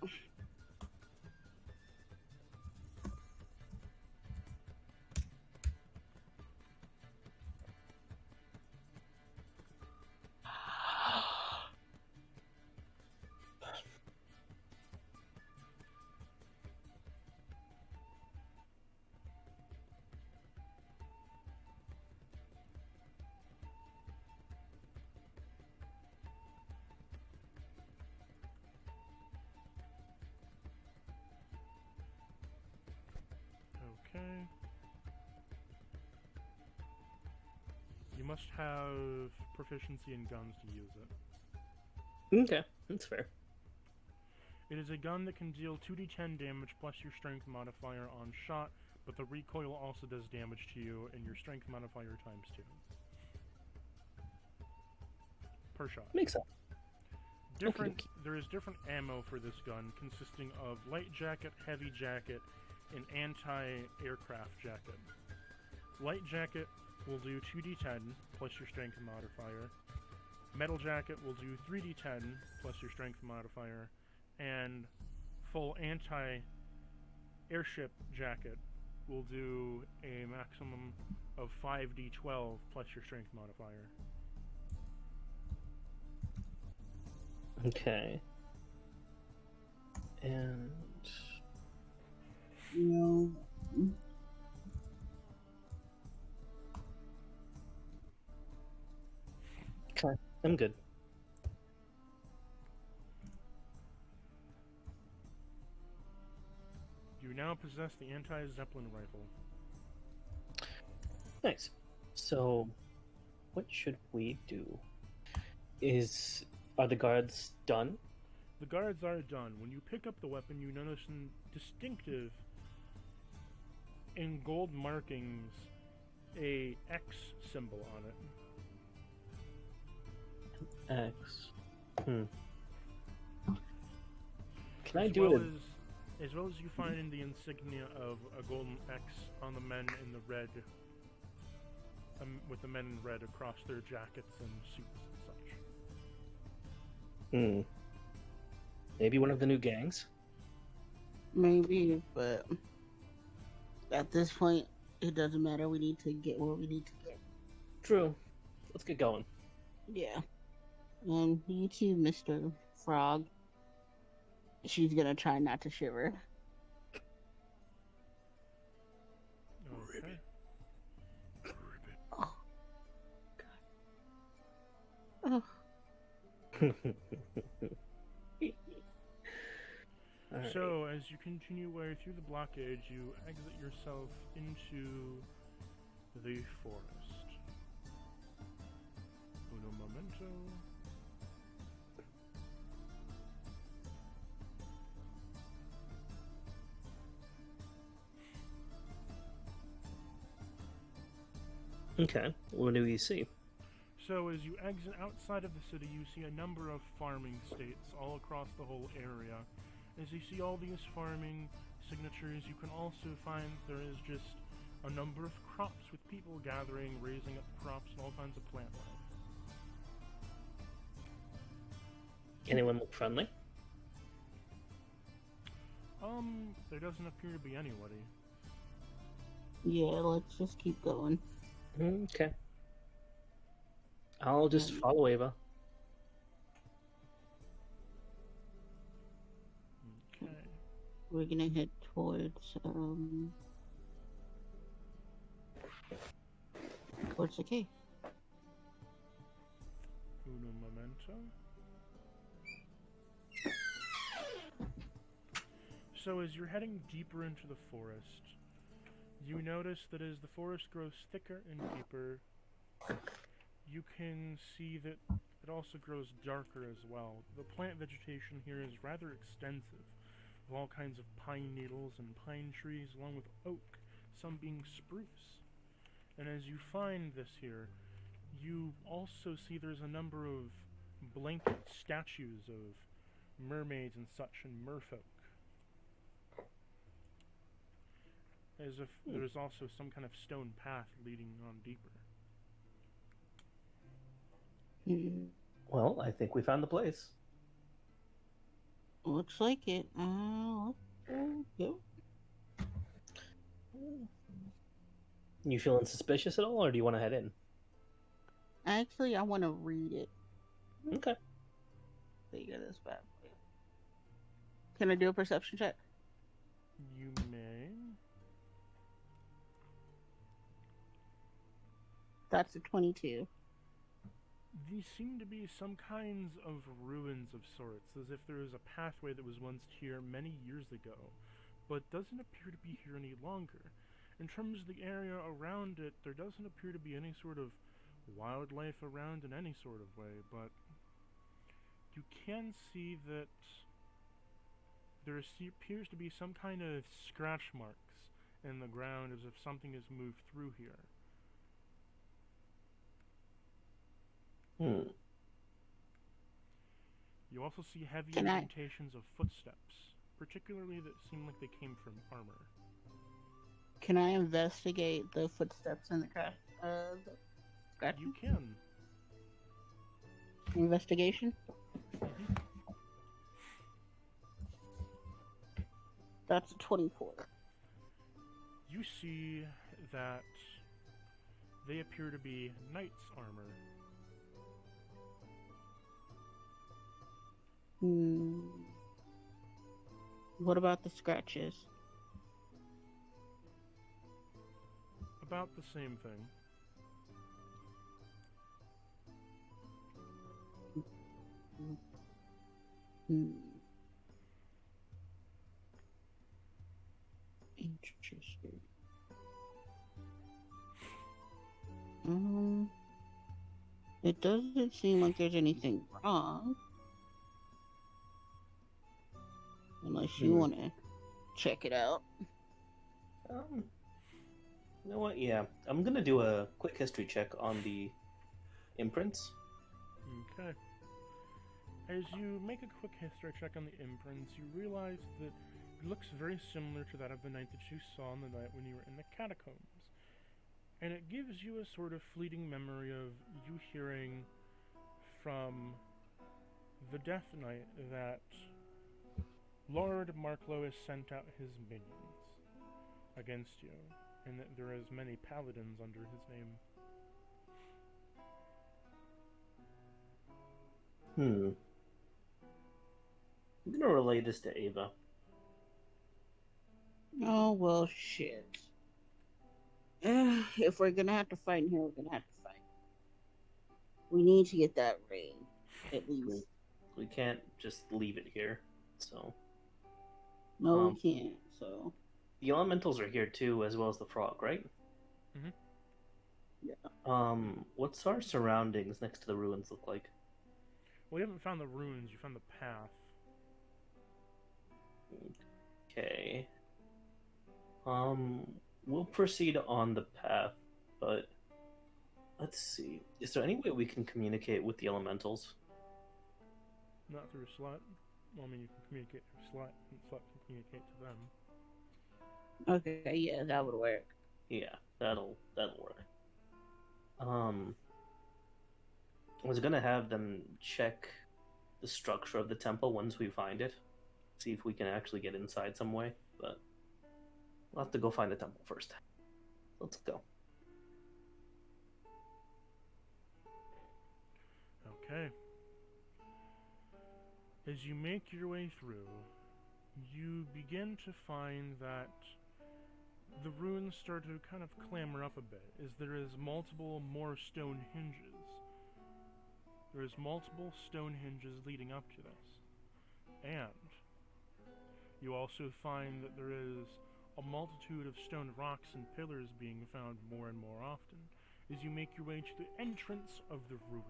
must have proficiency in guns to use it. Okay, that's fair. It is a gun that can deal 2d10 damage plus your strength modifier on shot, but the recoil also does damage to you, and your strength modifier times 2. Per shot. Makes sense. There is different ammo for this gun, consisting of light jacket, heavy jacket, and anti-aircraft jacket. Light jacket will do 2d10 plus your strength modifier. Metal jacket will do 3d10 plus your strength modifier. And full anti-airship jacket will do a maximum of 5d12 plus your strength modifier. Okay. And... No. Okay, I'm good. You now possess the anti-Zeppelin rifle. Nice. So, what should we do? Are the guards done? The guards are done. When you pick up the weapon, you notice a distinctive, in gold markings, a X symbol on it. X. Can I do it? As well as you find in the insignia of a golden X on the men in the red, with the men in red across their jackets and suits and such. Maybe one of the new gangs? Maybe, but at this point, it doesn't matter. We need to get where we need to get. True. Let's get going. Yeah. And you too, Mr. Frog. She's gonna try not to shiver. Okay. Oh. God. Oh. So, as you continue way through the blockade, you exit yourself into the forest. Uno momento. Okay, what do we see? So as you exit outside of the city, you see a number of farming states all across the whole area. As you see all these farming signatures, you can also find there is just a number of crops with people gathering, raising up crops and all kinds of plant life. Anyone look friendly? There doesn't appear to be anybody. Yeah, let's just keep going. Okay. I'll just follow Ava. Okay. We're gonna head towards the cave. Uno momento. So as you're heading deeper into the forest, you notice that as the forest grows thicker and deeper, you can see that it also grows darker as well. The plant vegetation here is rather extensive, with all kinds of pine needles and pine trees, along with oak, some being spruce. And as you find this here, you also see there's a number of blanket statues of mermaids and such, and merfolk. As if there's also some kind of stone path leading on deeper. Well, I think we found the place. Looks like it. Go. You feeling suspicious at all, or do you want to head in? Actually, I want to read it. Okay. Figure this bad. Can I do a perception check? You may. That's a 22. These seem to be some kinds of ruins of sorts, as if there was a pathway that was once here many years ago, but doesn't appear to be here any longer. In terms of the area around it, there doesn't appear to be any sort of wildlife around in any sort of way, but you can see that appears to be some kind of scratch marks in the ground as if something has moved through here. You also see heavy indentations of footsteps, particularly that seem like they came from armor. Can I investigate the footsteps in the scratch? You can. Investigation? Mm-hmm. That's a 24. You see that they appear to be knight's armor. What about the scratches? About the same thing. Interesting. It doesn't seem like there's anything wrong. Unless you want to check it out. You know what? Yeah, I'm gonna do a quick history check on the imprints. Okay. As you make a quick history check on the imprints, you realize that it looks very similar to that of the night that you saw on the night when you were in the catacombs. And it gives you a sort of fleeting memory of you hearing from the Death Knight that Lord Marklow has sent out his minions against you, and that there is many paladins under his name. I'm gonna relay this to Ava. Oh, well, shit. If we're gonna have to fight in here, we're gonna have to fight. We need to get that ring, at least. We can't just leave it here, so... No, we can't, so... The elementals are here too, as well as the frog, right? Mm-hmm. Yeah. What's our surroundings next to the ruins look like? Well, you haven't found the ruins, you found the path. Okay. We'll proceed on the path, but... Let's see. Is there any way we can communicate with the elementals? Not through a slut. Well, I mean, you can communicate through slut, and slut can communicate to them. Okay, yeah, that would work. Yeah, that'll work. I was gonna have them check the structure of the temple once we find it. See if we can actually get inside some way, but we'll have to go find the temple first. Let's go. Okay. As you make your way through, you begin to find that the ruins start to kind of clamber up a bit, as there is multiple more stone hinges. There is multiple stone hinges leading up to this. And you also find that there is a multitude of stone rocks and pillars being found more and more often as you make your way to the entrance of the ruins,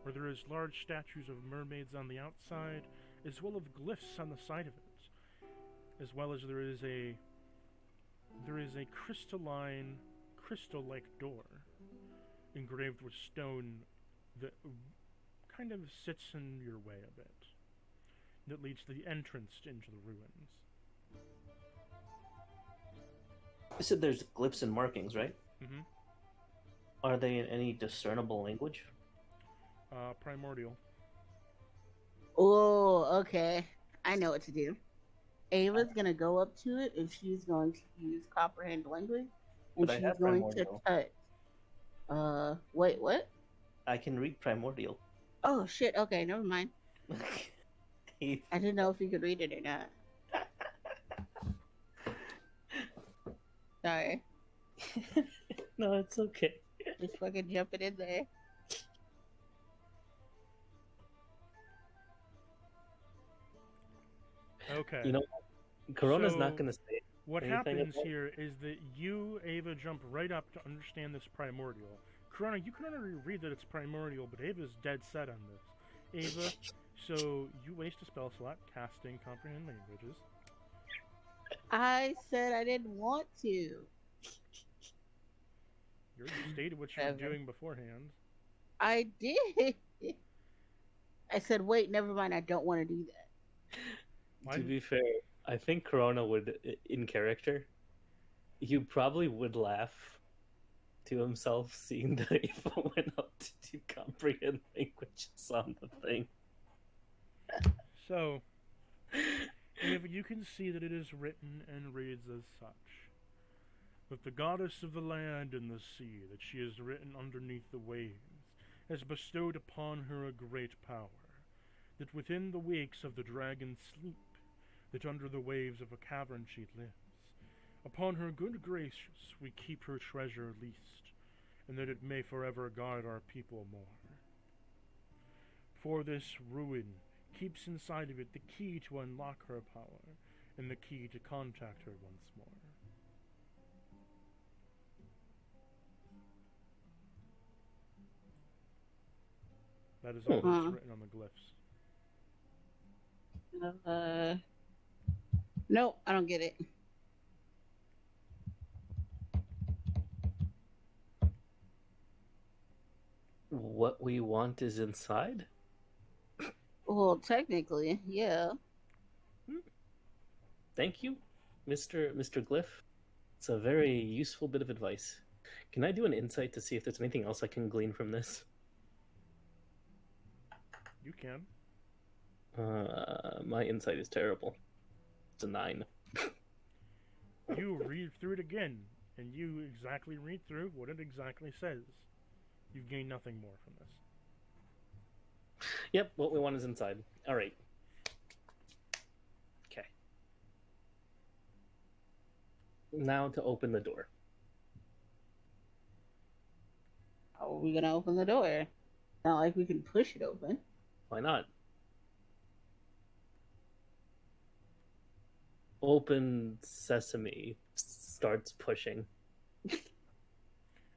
where there is large statues of mermaids on the outside, as well as glyphs on the side of it, as well as there is a crystalline, crystal-like door engraved with stone that kind of sits in your way a bit, that leads to the entrance into the ruins. You said there's glyphs and markings, right? Mm-hmm. Are they in any discernible language? Primordial. Oh, okay. I know what to do. Ava's gonna go up to it, and she's going to use comprehend language, and But I she's have going to primordial. touch. Wait, what? I can read primordial. Oh shit. Okay, never mind. I didn't know if you could read it or not. Sorry. No, it's okay. Just fucking jumping in there. Okay. You know, Corona's So, not going to say what anything happens about- here is that you, Ava, jump right up to understand this primordial, Corona, you can already read that it's primordial, but Ava's dead set on this. Ava, so you waste a spell slot casting Comprehend Languages. I said I didn't want to. You already stated what you were doing beforehand. I did. I said, wait, never mind, I don't want to do that. To be fair, I think Corona would, in character, he probably would laugh to himself seeing that Ava went up to do Comprehend Languages on the thing. So, Ava, you can see that it is written and reads as such. That the goddess of the land and the sea, that she is written underneath the waves, has bestowed upon her a great power, that within the wakes of the dragon sleep, that under the waves of a cavern she lives. Upon her good grace we keep her treasure least, and that it may forever guard our people more. For this ruin keeps inside of it the key to unlock her power, and the key to contact her once more. That is all that's written on the glyphs. Nope, I don't get it. What we want is inside? Well, technically, yeah. Thank you, Mr. Glyph. It's a very useful bit of advice. Can I do an insight to see if there's anything else I can glean from this? You can. My insight is terrible. It's a 9. You read through it again, and you exactly read through what it exactly says. You've gained nothing more from this. Yep, what we want is inside. Alright. Okay. Now to open the door. How are we gonna open the door? Not like we can push it open. Why not? Open sesame starts pushing.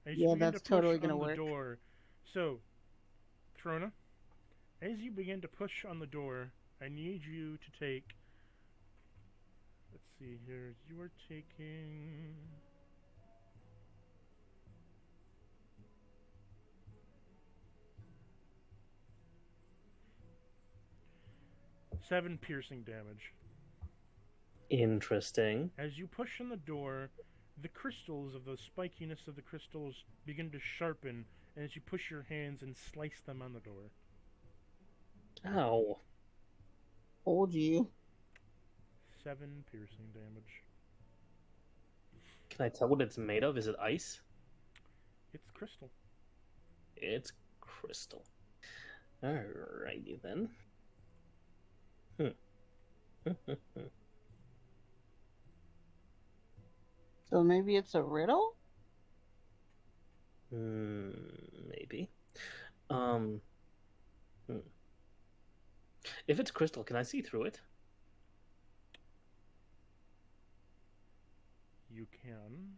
Yeah, that's totally gonna work. Door. So, Corona, as you begin to push on the door, I need you to take. Let's see here. You are taking. Seven piercing damage. Interesting. As you push on the door, the crystals of the spikiness of the crystals begin to sharpen as you push your hands and slice them on the door. Ow. Told you. 7 piercing damage. Can I tell what it's made of? Is it ice? It's crystal. It's crystal. Alrighty then. So maybe it's a riddle? Maybe. If it's crystal, can I see through it? You can.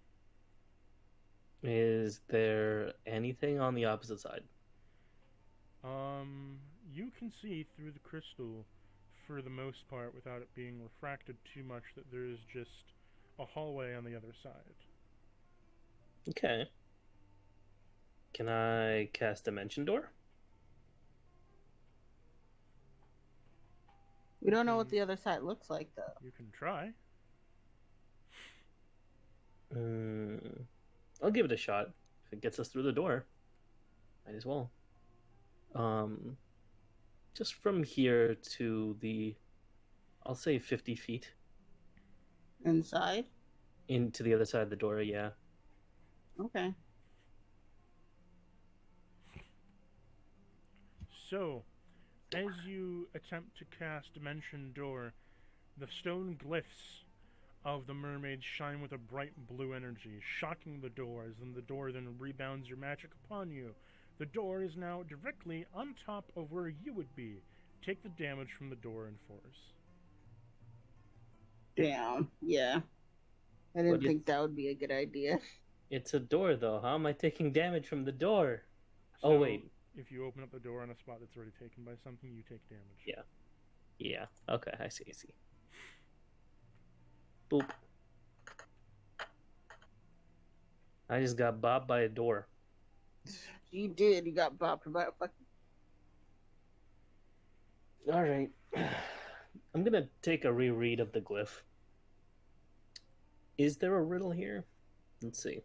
Is there anything on the opposite side? You can see through the crystal for the most part without it being refracted too much that there is just a hallway on the other side. Okay. Can I cast Dimension Door? We don't know what the other side looks like, though. You can try. I'll give it a shot. If it gets us through the door, might as well. Just from here to the, I'll say 50 feet. Inside? Into the other side of the door, yeah. Okay. So, as you attempt to cast Dimension Door, the stone glyphs of the mermaid shine with a bright blue energy, shocking the doors, and the door then rebounds your magic upon you. The door is now directly on top of where you would be. Take the damage from the door in force. Damn, yeah. I didn't think that would be a good idea. It's a door, though. How am I taking damage from the door? So Oh, wait. if you open up the door on a spot that's already taken by something, you take damage. Yeah. Yeah. Okay, I see. Boop. I just got bopped by a door. You did. You got bopped by a fucking. All right. I'm gonna take a reread of the glyph. Is there a riddle here? Let's see.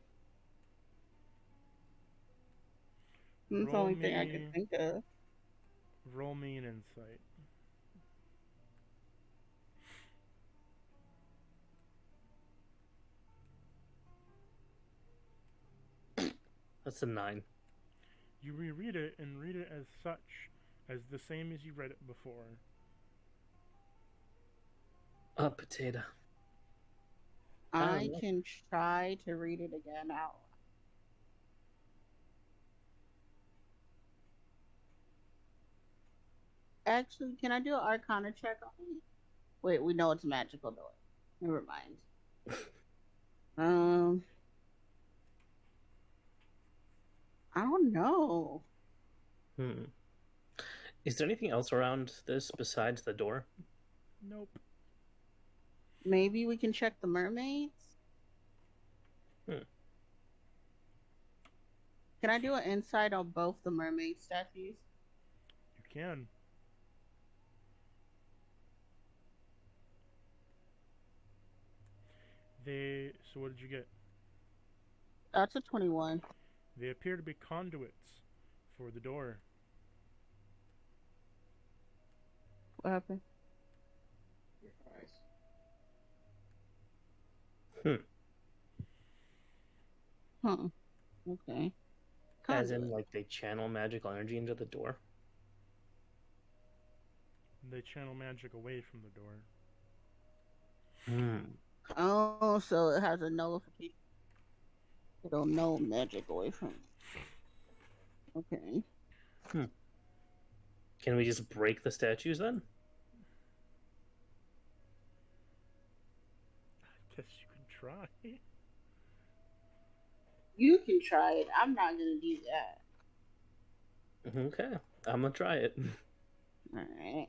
That's the only thing I could think of. Roll me an insight. That's a 9. You reread it and read it as such, as the same as you read it before. A potato. I can try to read it again out. Actually, can I do an Arcana check on it? Wait, we know it's a magical door. Never mind. I don't know. Is there anything else around this besides the door? Nope. Maybe we can check the mermaids? Can I do an insight on both the mermaid statues? You can. So what did you get? That's a 21. They appear to be conduits for the door. What happened? Okay. As in, like, they channel magical energy into the door? They channel magic away from the door. Oh, so it has a nullification. It'll null magic away from it. Okay. Can we just break the statues then? I guess you can try. You can try it. I'm not gonna do that. Okay, I'm gonna try it. Alright.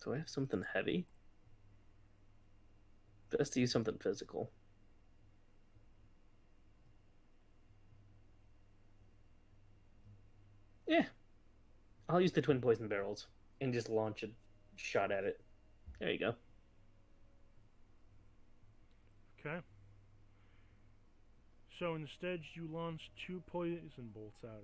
Do I have something heavy? Best to use something physical. Yeah. I'll use the twin poison barrels and just launch a shot at it. There you go. Okay. So instead, you launch 2 poison bolts at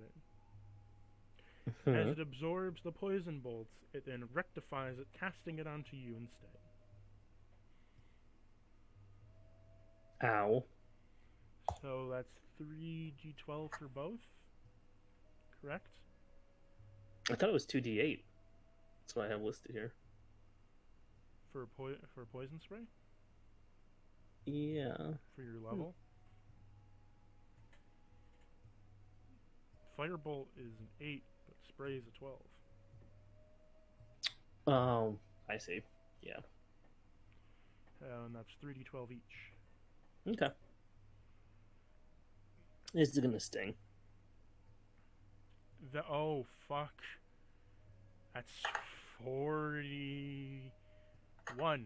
it. As it absorbs the poison bolts, it then rectifies it, casting it onto you instead. Ow. So that's 3d12 for both, correct? I thought it was 2d8. That's what I have listed here. For poison spray? Yeah. For your level? Firebolt is an 8, but spray is a 12. Oh, I see. Yeah. And that's 3d12 each. Okay. This is gonna sting. Oh, fuck. That's 41.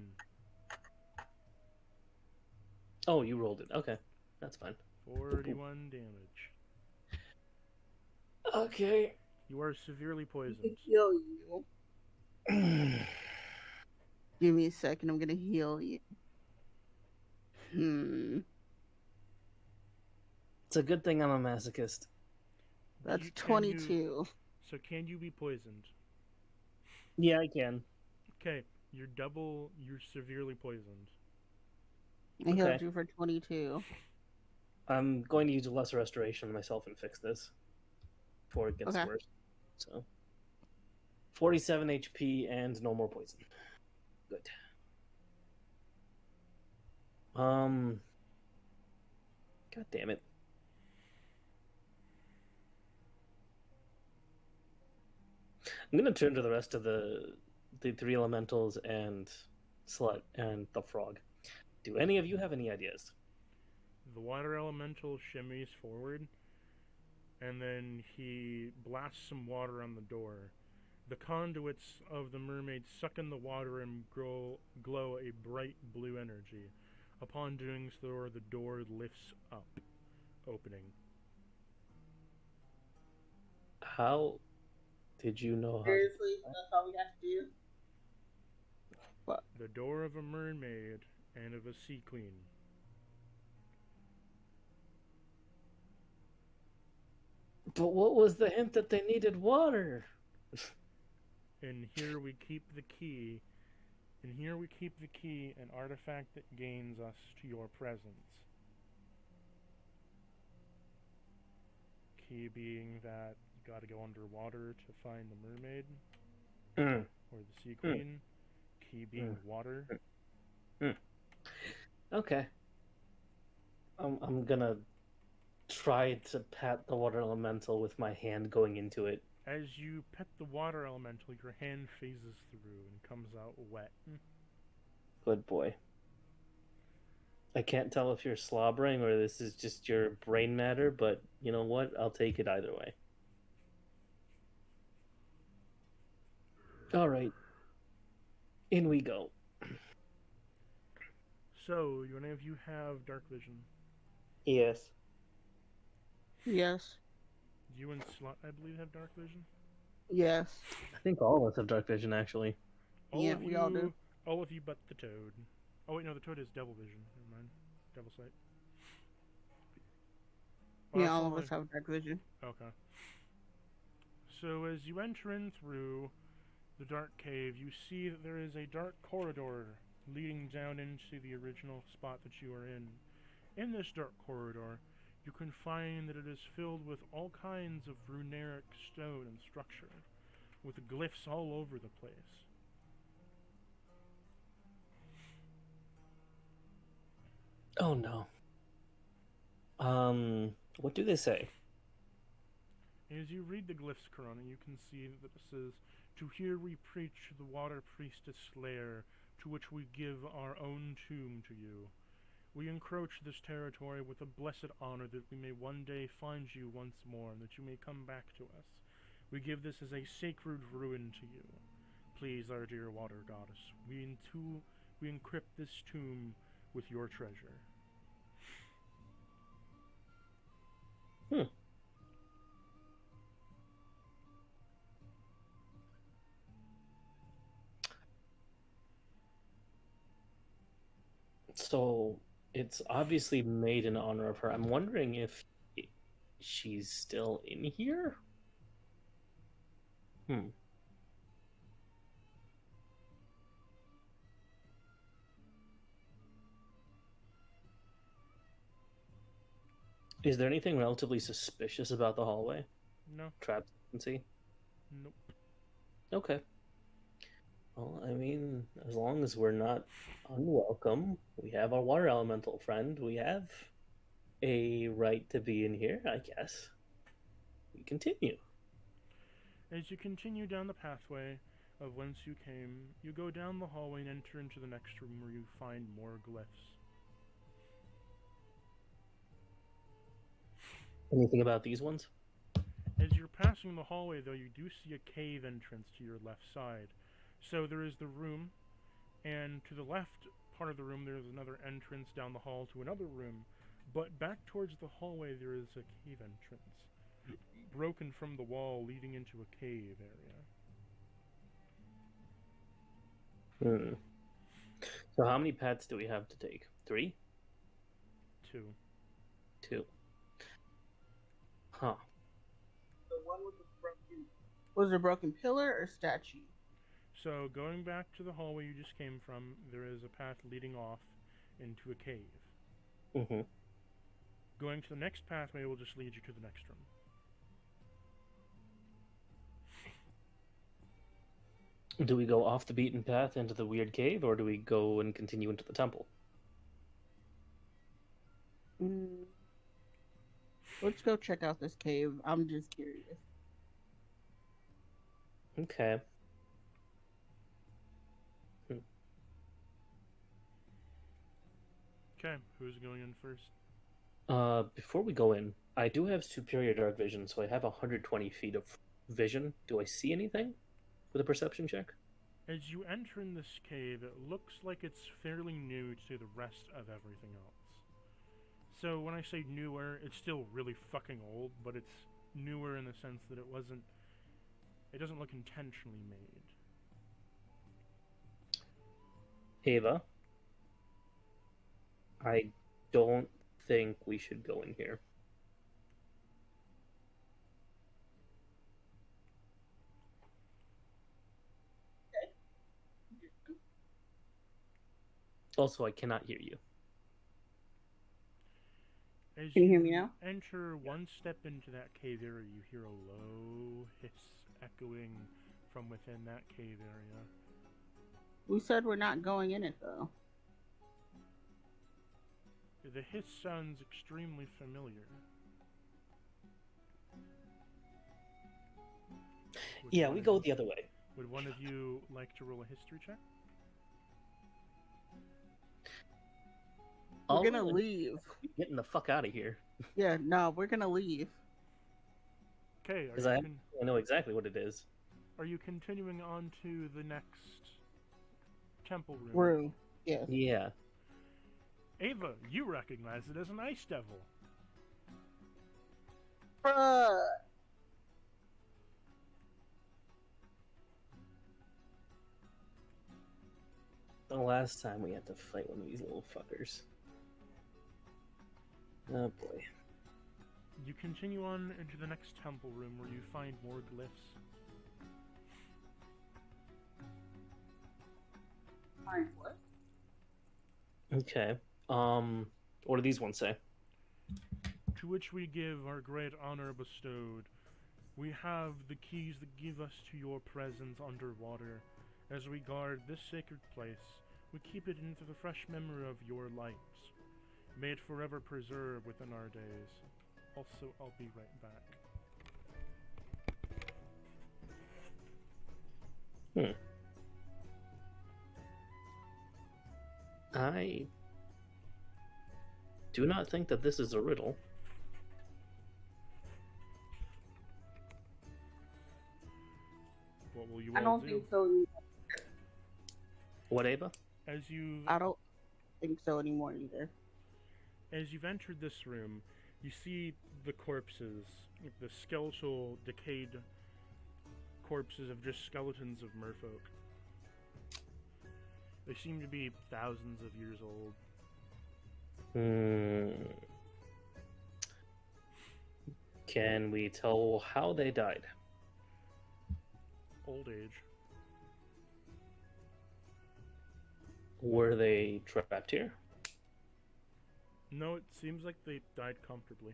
Oh, you rolled it. Okay. That's fine. 41 damage. Okay. You are severely poisoned. Heal you. Give me a second. I'm gonna heal you. It's a good thing I'm a masochist. That's 22. So can you be poisoned? Yeah, I can. Okay, you're severely poisoned. I healed you for 22. I'm going to use a lesser restoration on myself and fix this before it gets worse. So 47 HP and no more poison. Good. God damn it. I'm gonna turn to the rest of the 3 elementals and Slut and the frog. Do any of you have any ideas? The water elemental shimmies forward, and then he blasts some water on the door. The conduits of the mermaid suck in the water and glow a bright blue energy. Upon doing so, the door lifts up, opening. How did you know how? Seriously, that's all we have to do. What? The door of a mermaid and of a sea queen. But what was the hint that they needed water? And here we keep the key. And here we keep the key, an artifact that gains us to your presence. Key being that you gotta go underwater to find the mermaid. Or the sea queen. Key being water. Okay. I'm gonna try to pat the water elemental with my hand going into it. As you pet the water elemental, your hand phases through and comes out wet. Good boy. I can't tell if you're slobbering or this is just your brain matter, but you know what? I'll take it either way. All right. In we go. So, do any of you have dark vision? Yes. Yes. You and Slot, I believe, have dark vision? Yes. I think all of us have dark vision, actually. Yeah, we all do. All of you but the toad. Oh, wait, no, the toad has devil vision. Never mind. Devil sight. Well, Yeah, that's all of only- us have dark vision. Okay. So as you enter in through the dark cave, you see that there is a dark corridor leading down into the original spot that you are in. In this dark corridor, you can find that it is filled with all kinds of runeric stone and structure, with glyphs all over the place. Oh no. What do they say? As you read the glyphs, Corona, you can see that it says, "To here we preach the water priestess lair, to which we give our own tomb to you. We encroach this territory with a blessed honor that we may one day find you once more, and that you may come back to us. We give this as a sacred ruin to you. Please, our dear water goddess, we encrypt this tomb with your treasure." So it's obviously made in honor of her. I'm wondering if she's still in here? Is there anything relatively suspicious about the hallway? No. Traps you can see? Nope. Okay. Well, I mean, as long as we're not unwelcome, we have our water elemental friend, we have a right to be in here, I guess. We continue. As you continue down the pathway of whence you came, you go down the hallway and enter into the next room where you find more glyphs. Anything about these ones? As you're passing the hallway, though, you do see a cave entrance to your left side. So there is the room, and to the left part of the room there is another entrance down the hall to another room, but back towards the hallway there is a cave entrance, broken from the wall leading into a cave area. So how many paths do we have to take? 3? 2. 2. Huh. The one with the broken... Was it a broken pillar or statue? So, going back to the hallway you just came from, there is a path leading off into a cave. Mm-hmm. Going to the next pathway will just lead you to the next room. Do we go off the beaten path into the weird cave, or do we go and continue into the temple? Let's go check out this cave. I'm just curious. Okay. Okay, who's going in first? Before we go in, I do have superior dark vision, so I have 120 feet of vision. Do I see anything with a perception check? As you enter in this cave, it looks like it's fairly new to the rest of everything else. So when I say newer, it's still really fucking old, but it's newer in the sense that it doesn't look intentionally made. Ava, I don't think we should go in here. Also, I cannot hear you. As Can you hear me now? enter one step into that cave area, you hear a low hiss echoing from within that cave area. We said we're not going in it, though. The hiss sounds extremely familiar. Yeah, we go the other way. Would one of you like to roll a history check? We're gonna leave. Getting the fuck out of here. Yeah, no, we're gonna leave. Okay, Because I know exactly what it is. are you continuing on to the next temple room? Room. Yes. Yeah. Ava, you recognize it as an ice devil. Bruh. The last time we had to fight one of these little fuckers. Oh boy. You continue on into the next temple room where you find more glyphs. Fine, what? Okay. What do these ones say? To which we give our great honor bestowed. We have the keys that give us to your presence underwater. As we guard this sacred place, we keep it into the fresh memory of your lights. May it forever preserve within our days. Also, I'll be right back. I do not think that this is a riddle. What will you I all don't do? think so. What, Ava? I don't think so anymore either. As you've entered this room, you see the corpses, the skeletal, decayed corpses of just skeletons of merfolk. They seem to be thousands of years old. Can we tell how they died? Old age. Were they trapped here? No, it seems like they died comfortably.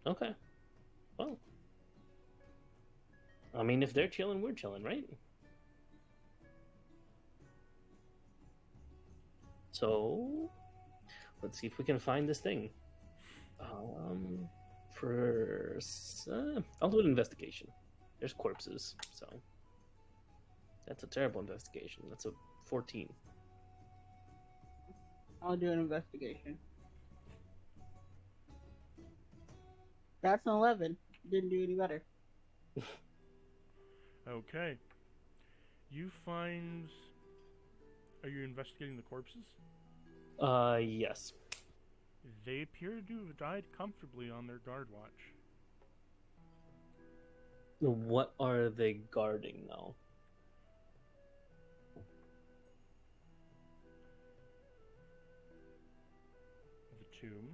Okay. Well. I mean, if they're chilling, we're chilling, right? So, let's see if we can find this thing. First, I'll do an investigation. There's corpses, so that's a terrible investigation. That's a 14. I'll do an investigation. That's an 11. Didn't do any better. Okay. You find... Are you investigating the corpses? Yes. They appear to have died comfortably on their guard watch. What are they guarding now? The tomb.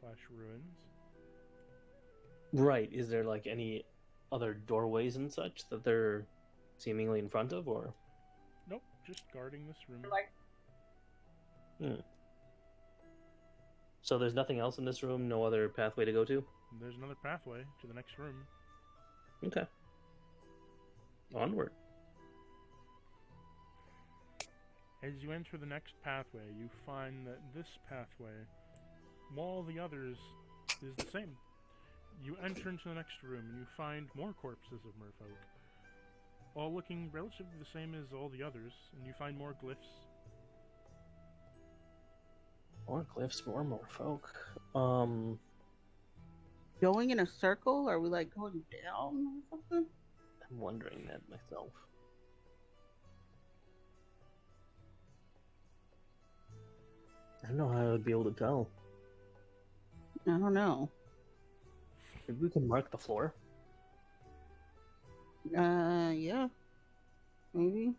/ ruins. Right. Is there like any other doorways and such that they're seemingly in front of, or? Nope, just guarding this room. So there's nothing else in this room? No other pathway to go to? There's another pathway to the next room. Okay. Onward. As you enter the next pathway, you find that this pathway, while all the others, is the same. You enter into the next room and you find more corpses of merfolk, all looking relatively the same as all the others, and you find more glyphs. More glyphs, more folk. Going in a circle? Are we like going down or something? I'm wondering that myself. I don't know how I would be able to tell. I don't know. Maybe we can mark the floor. Yeah. Maybe.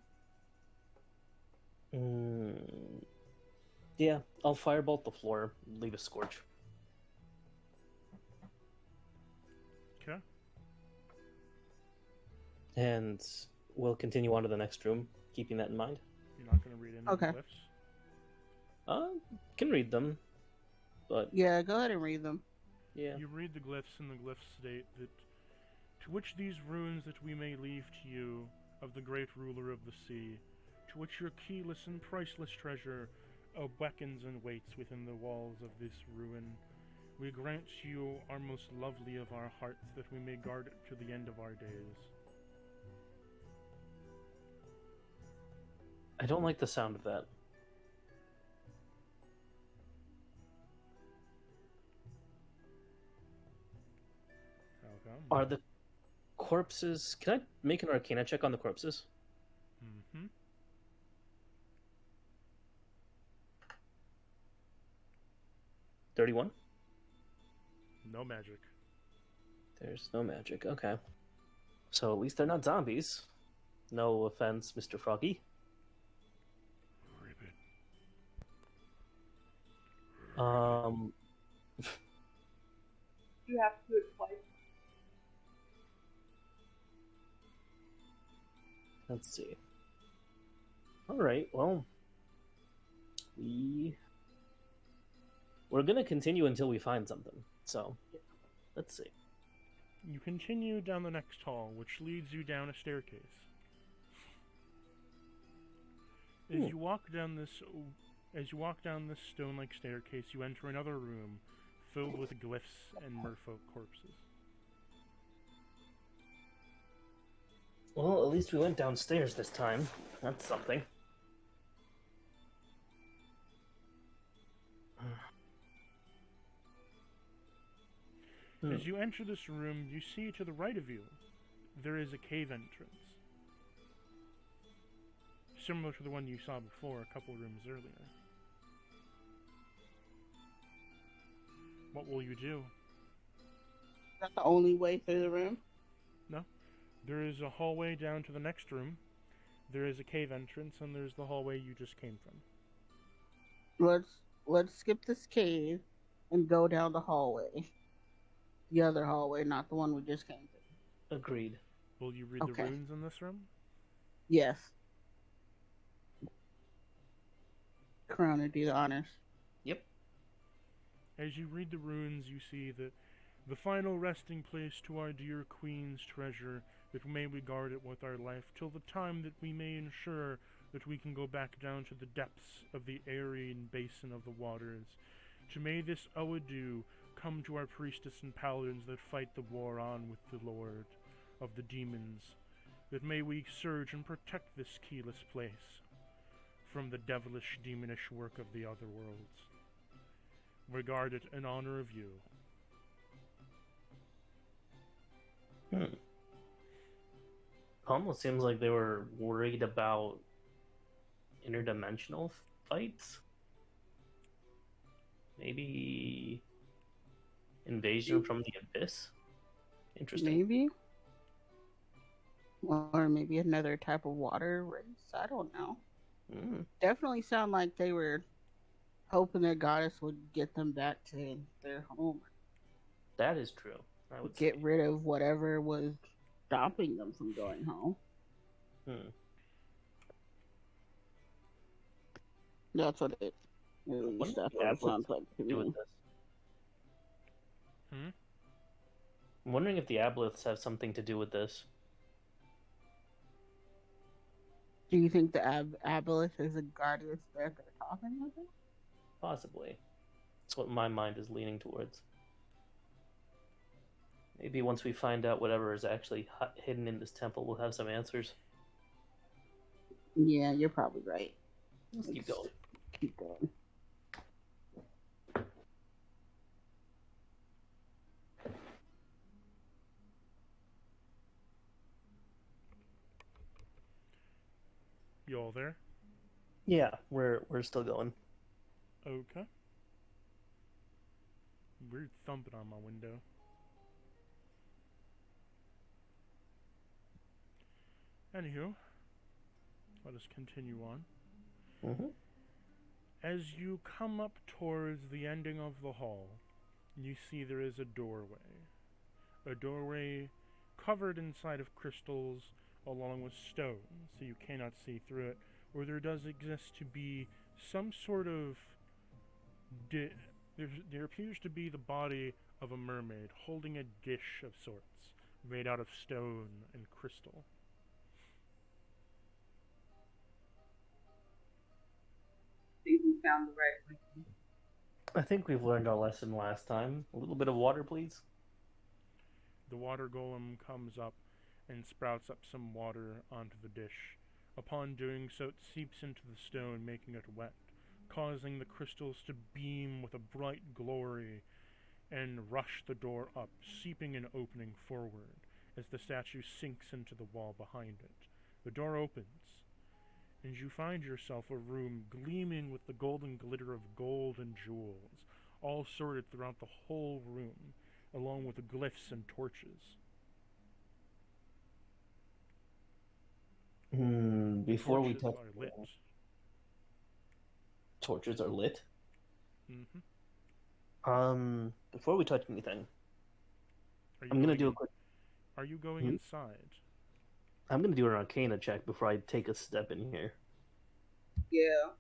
Yeah, I'll firebolt the floor, leave a scorch. Okay. And we'll continue on to the next room, keeping that in mind. You're not going to read any Okay. of the glyphs? Can read them, but Yeah, go ahead and read them. yeah. You read the glyphs, and the glyphs state that, to which these runes that we may leave to you of the great ruler of the sea, to which your keyless and priceless treasure beckons and waits within the walls of this ruin, we grant you our most lovely of our hearts, that we may guard it to the end of our days. I don't like the sound of that. How come? Are the corpses... Can I make an Arcana check on the corpses? Mm-hmm. $31? No magic. There's no magic, okay. So at least they're not zombies. No offense, Mr. Froggy. Ribbit. You have to do it twice. Let's see. Alright, well... We're gonna continue until we find something, so... Let's see. You continue down the next hall, which leads you down a staircase. As you walk down this stone-like staircase, you enter another room filled with glyphs and merfolk corpses. Well, at least we went downstairs this time. That's something. As you enter this room, you see to the right of you, there is a cave entrance. Similar to the one you saw before, a couple rooms earlier. What will you do? Is that the only way through the room? No. There is a hallway down to the next room. There is a cave entrance, and there's the hallway you just came from. Let's skip this cave and go down the hallway. The other hallway, not the one we just came to. Agreed. Will you read the Okay. runes in this room? Yes. Corona, do the honors. Yep. As you read the runes, you see that the final resting place to our dear queen's treasure, that may we guard it with our life, till the time that we may ensure that we can go back down to the depths of the Aryan basin of the waters. To may this Oadu come to our priestess and paladins that fight the war on with the lord of the demons, that may we surge and protect this keyless place from the devilish, demonish work of the other worlds. Regard it in honor of you. Almost seems like they were worried about interdimensional fights. Maybe invasion from the abyss. Interesting. Maybe. Or maybe another type of water race. I don't know. Definitely sound like they were hoping their goddess would get them back to their home. That is true. I would Get say. rid of whatever was stopping them from going home. That's what it really What stuff do that apples sounds like to do with me. this? I'm wondering if the aboleths have something to do with this. Do you think the aboleth is a guardian spirit they're talking about? Possibly. That's what my mind is leaning towards. Maybe once we find out whatever is actually hidden in this temple, we'll have some answers. Yeah, you're probably right. Let's keep going. Keep going. You all there? Yeah, we're still going. Okay. Weird thumping on my window. Anywho, let us continue on. Mm-hmm. As you come up towards the ending of the hall, you see there is a doorway. A doorway covered inside of crystals along with stone, so you cannot see through it, where there does exist to be some sort of... there appears to be the body of a mermaid holding a dish of sorts, made out of stone and crystal. I think we found the right one. I think we've learned our lesson last time. A little bit of water, please. The water golem comes up and sprouts up some water onto the dish. Upon doing so, it seeps into the stone, making it wet, causing the crystals to beam with a bright glory and rush the door up, seeping and opening forward as the statue sinks into the wall behind it. The door opens, and you find yourself a room gleaming with the golden glitter of gold and jewels, all sorted throughout the whole room, along with the glyphs and torches. Before we Torches touch... are lit. Torches are lit? Mm-hmm. Before we touch anything, Are you I'm gonna going do a in- quick... Are you going inside? I'm gonna do an Arcana check before I take a step in here. Yeah.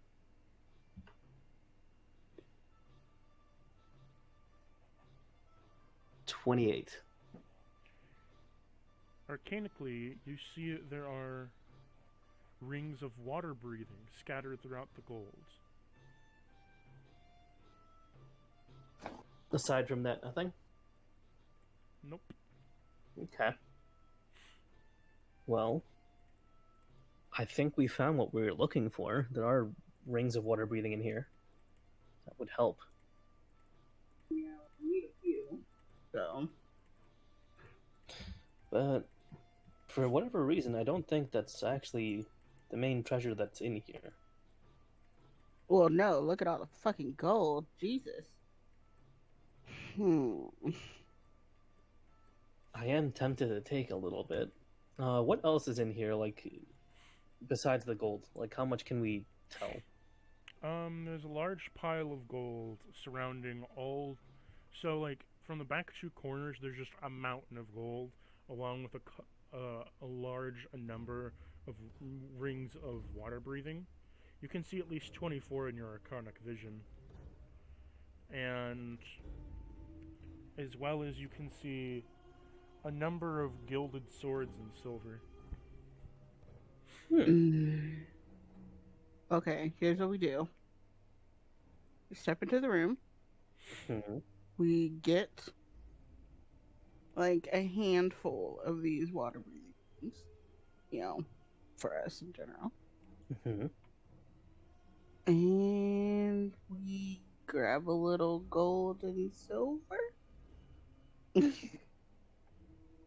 $28. Arcanically, you see there are rings of water breathing scattered throughout the gold. Aside from that, nothing? Nope. Okay. Well, I think we found what we were looking for. There are rings of water breathing in here. That would help. Yeah, we need a few. So. But for whatever reason, I don't think that's actually the main treasure that's in here. Well, no, look at all the fucking gold. Jesus. I am tempted to take a little bit. What else is in here, like, besides the gold? Like, how much can we tell? There's a large pile of gold surrounding all... So, like, from the back two corners, there's just a mountain of gold, along with a large number of rings of water breathing. You can see at least 24 in your Arcanic vision. And as well as you can see a number of gilded swords in silver. Okay, here's what we do. We step into the room. We get like a handful of these water breathing things, you know, for us in general. And we grab a little gold and silver.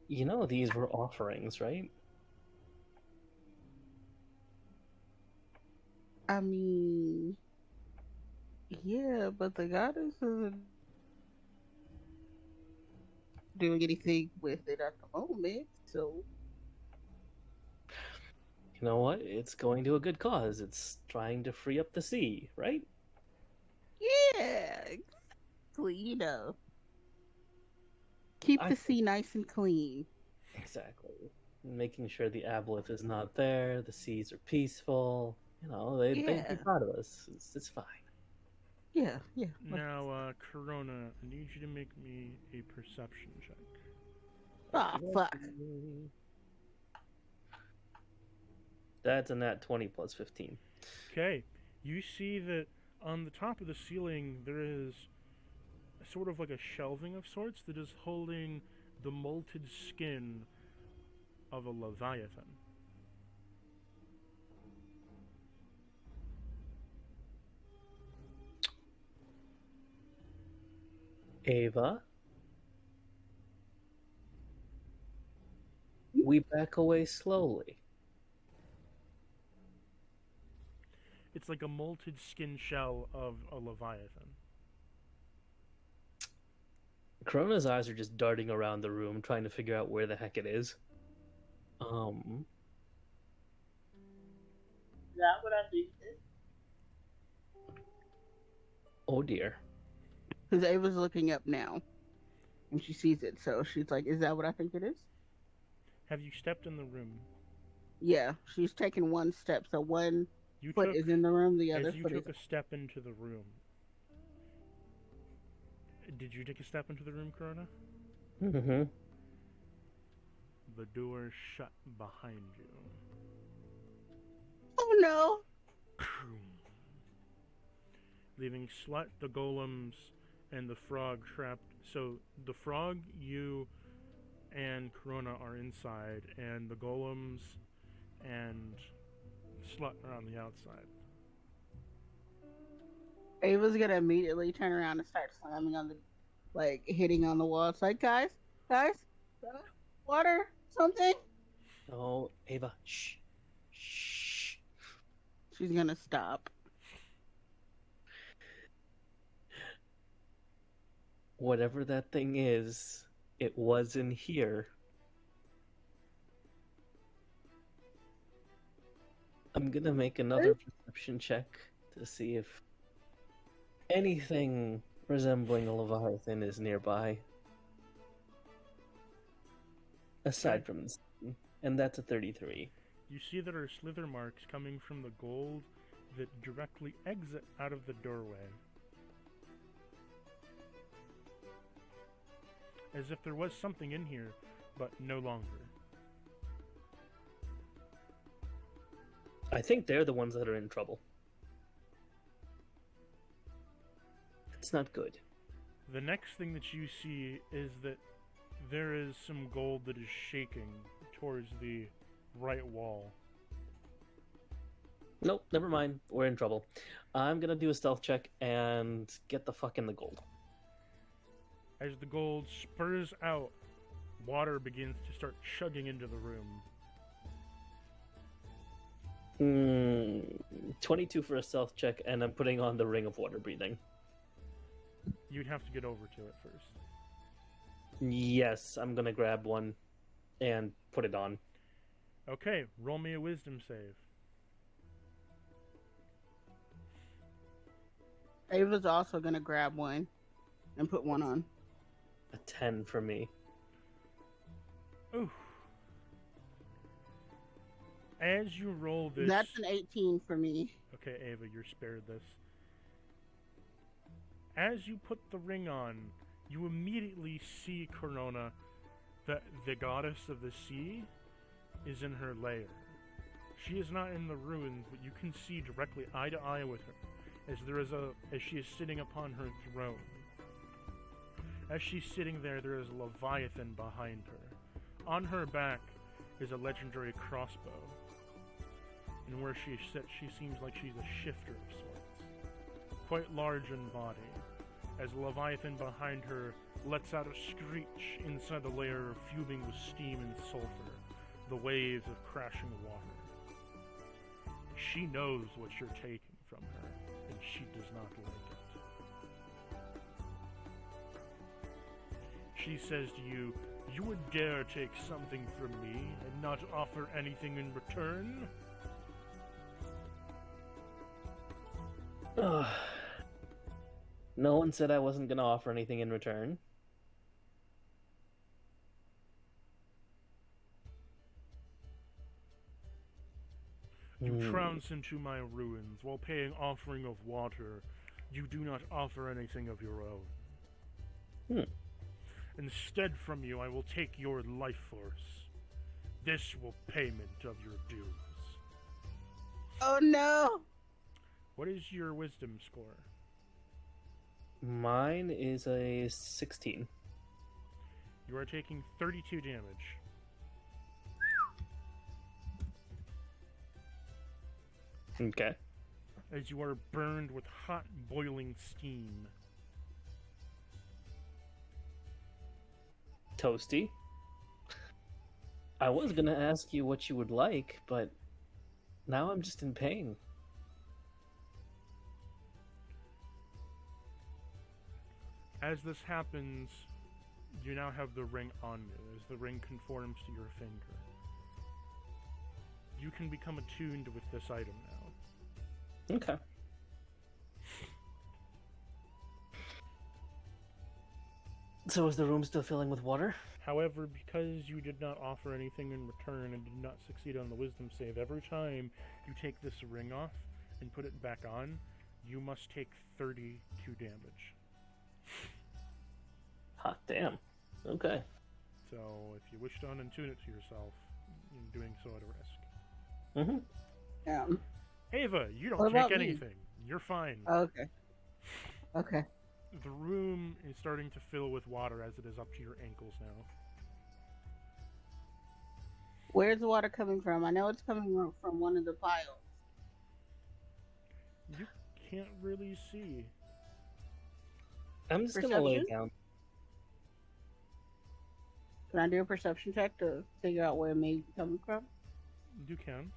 You know, these were offerings, right? I mean, yeah, but the goddess isn't doing anything with it at the moment, so. You know what? It's going to a good cause. It's trying to free up the sea, right? Yeah, exactly, you know. Keep the sea nice and clean. Exactly. Making sure the aboleth is not there, the seas are peaceful. You know, they'd be proud of us. It's fine. Yeah. Now, Corona, I need you to make me a perception check. Ah, fuck. That's a nat 20 plus 15. Okay, you see that on the top of the ceiling there is sort of like a shelving of sorts that is holding the molted skin of a leviathan. Ava? We back away slowly. It's like a molted skin shell of a leviathan. Corona's eyes are just darting around the room, trying to figure out where the heck it is. Is that what I think it is? Oh dear. Because Ava's looking up now, and she sees it, so she's like, "Is that what I think it is?" Have you stepped in the room? Yeah, she's taken one step, so one foot is in the room, the other as you foot took is... a step into the room. Did you take a step into the room, Corona? Mm-hmm. The door shut behind you. Oh no! Leaving Slut, the golems, and the frog trapped. So the frog, you, and Corona are inside, and the golems and Slut are on the outside. Ava's gonna immediately turn around and start slamming on the, like, hitting on the wall. It's like, guys, water, something. Oh, Ava, shh. Shh. She's gonna stop. Whatever that thing is, it was in here. I'm gonna make another perception check to see if anything resembling a leviathan is nearby. Aside from this, and that's a 33. You see there are slither marks coming from the gold that directly exit out of the doorway. As if there was something in here, but no longer. I think they're the ones that are in trouble. It's not good. The next thing that you see is that there is some gold that is shaking towards the right wall. Nope, never mind. We're in trouble. I'm gonna do a stealth check and get the fuck in the gold. As the gold spurs out, water begins to start chugging into the room. 22 for a stealth check, and I'm putting on the ring of water breathing. You'd have to get over to it first. Yes, I'm gonna grab one and put it on. Okay, roll me a wisdom save. Ava's also gonna grab one and put one on. A 10 for me. Ooh. As you roll this... That's an 18 for me. Okay, Ava, you're spared this. As you put the ring on, you immediately see Corona, that the goddess of the sea, is in her lair. She is not in the ruins, but you can see directly eye to eye with her, as she is sitting upon her throne. As she's sitting there, there is a leviathan behind her. On her back is a legendary crossbow. And where she sits, she seems like she's a shifter of sorts. Quite large in body, as the leviathan behind her lets out a screech inside the lair fuming with steam and sulfur, the waves of crashing water. She knows what you're taking from her, and she does not like it. She says to you, "You would dare take something from me and not offer anything in return?" No one said I wasn't gonna offer anything in return. You trounce into my ruins while paying offering of water. You do not offer anything of your own. Instead from you, I will take your life force. This will payment of your dues. Oh no! What is your wisdom score? Mine is a 16. You are taking 32 damage. Okay. As you are burned with hot, boiling steam. Toasty. I was gonna ask you what you would like, but now I'm just in pain. As this happens, you now have the ring on you, as the ring conforms to your finger. You can become attuned with this item now. Okay. So is the room still filling with water? However, because you did not offer anything in return and did not succeed on the wisdom save, every time you take this ring off and put it back on, you must take 32 damage. Hot damn. Okay. So, if you wish to unattune it to yourself, you're doing so at a risk. Mm-hmm. Yeah. Ava, you What don't about take me? anything. You're fine. Okay. Okay. The room is starting to fill with water as it is up to your ankles now. Where's the water coming from? I know it's coming from one of the piles. You can't really see. I'm just gonna lay Perception? down. Can I do a perception check to figure out where it may be coming from? You can.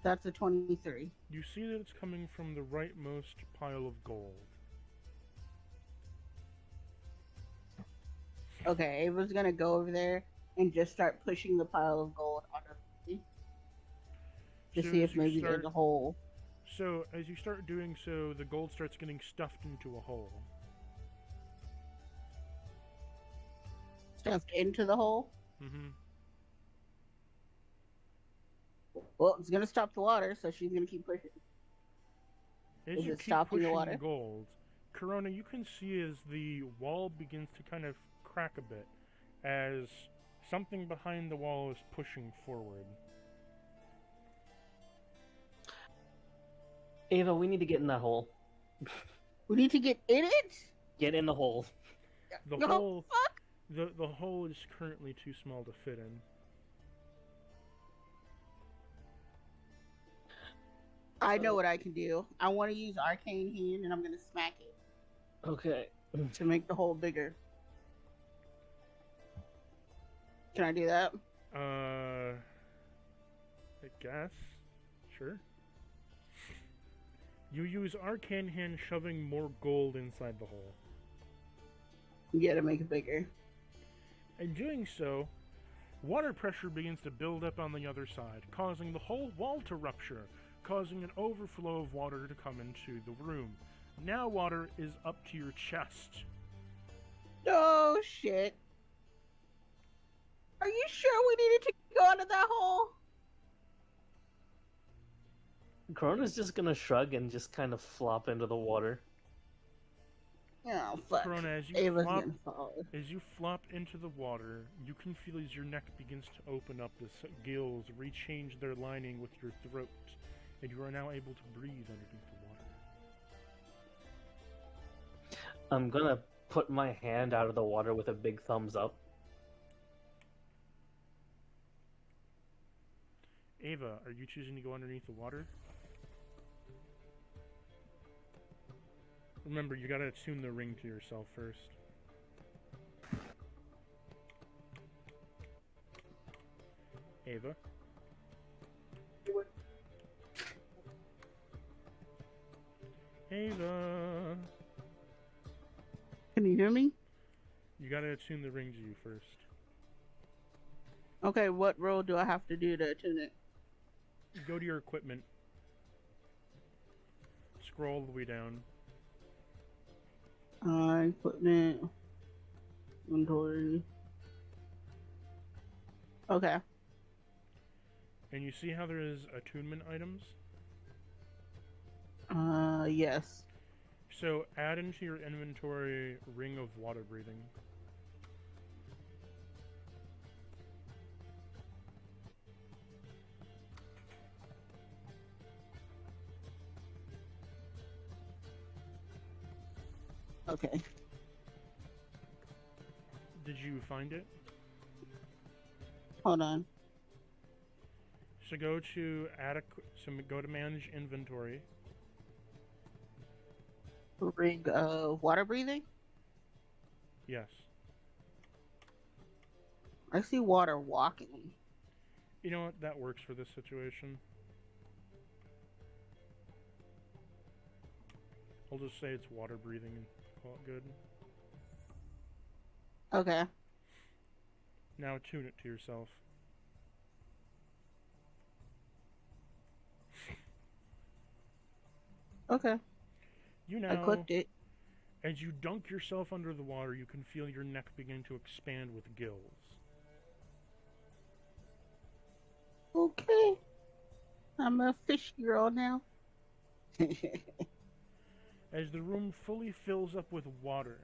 That's a 23. You see that it's coming from the rightmost pile of gold. Okay, Ava's gonna go over there and just start pushing the pile of gold out of me to So see as if you maybe start- there's a hole. So, as you start doing so, the gold starts getting stuffed into a hole. Stuffed into the hole. Mm-hmm. Well, it's gonna stop the water, so she's gonna keep pushing. As Is you it keep stopping the pushing water? gold, Corona, you can see as the wall begins to kind of crack a bit, as something behind the wall is pushing forward. Ava, we need to get in that hole. We need to get in it. Get in the hole. The No, hole, fuck. the hole is currently too small to fit in. I know what I can do. I want to use arcane hand, and I'm gonna smack it Okay. to make the hole bigger. Can I do that? I guess. Sure. You use Arcane Hand, shoving more gold inside the hole. Yeah, to make it bigger. In doing so, water pressure begins to build up on the other side, causing the whole wall to rupture, causing an overflow of water to come into the room. Now water is up to your chest. Oh shit! Are you sure we needed to go out of that hole? Corona's just gonna shrug and just kind of flop into the water. Oh fuck! Corona, as you Ava's flop gonna fall. As you flop into the water, you can feel as your neck begins to open up as gills rechange their lining with your throat, and you are now able to breathe underneath the water. I'm gonna put my hand out of the water with a big thumbs up. Ava, are you choosing to go underneath the water? Remember, you gotta attune the ring to yourself first. Ava? Ava! Can you hear me? You gotta attune the ring to you first. Okay, what roll do I have to do to attune it? Go to your equipment. Scroll all the way down. Equipment. Inventory. Okay. And you see how there is attunement items? Yes. So add into your inventory Ring of Water Breathing. Okay. Did you find it? Hold on. So go to go to Manage Inventory. Ring of water breathing? Yes. I see water walking. You know what? That works for this situation. I'll just say it's water breathing and call it good. Okay. Now tune it to yourself. Okay. You now, I clicked it. as you dunk yourself under the water, you can feel your neck begin to expand with gills. Okay. I'm a fish girl now. As the room fully fills up with water,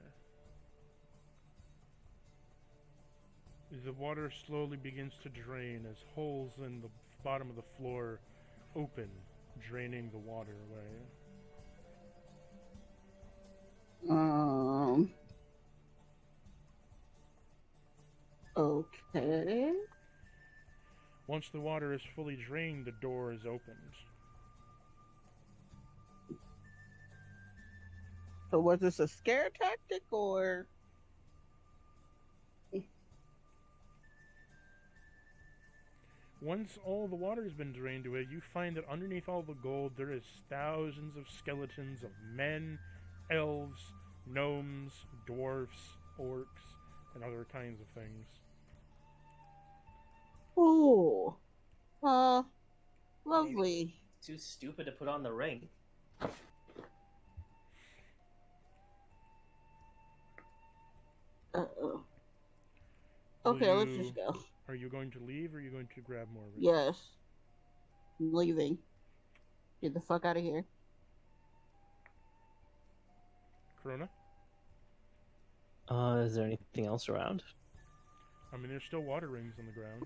the water slowly begins to drain as holes in the bottom of the floor open, draining the water away. Okay. Once the water is fully drained, the door is opened. So was this a scare tactic or? Once all the water has been drained away, you find that underneath all the gold there is thousands of skeletons of men, elves, gnomes, dwarfs, orcs, and other kinds of things. Oh. Lovely. Too stupid to put on the ring. Uh-oh. Okay, let's just go. Are you going to leave or are you going to grab more rings? Yes. I'm leaving. Get the fuck out of here. Corona? Is there anything else around? I mean, there's still water rings on the ground.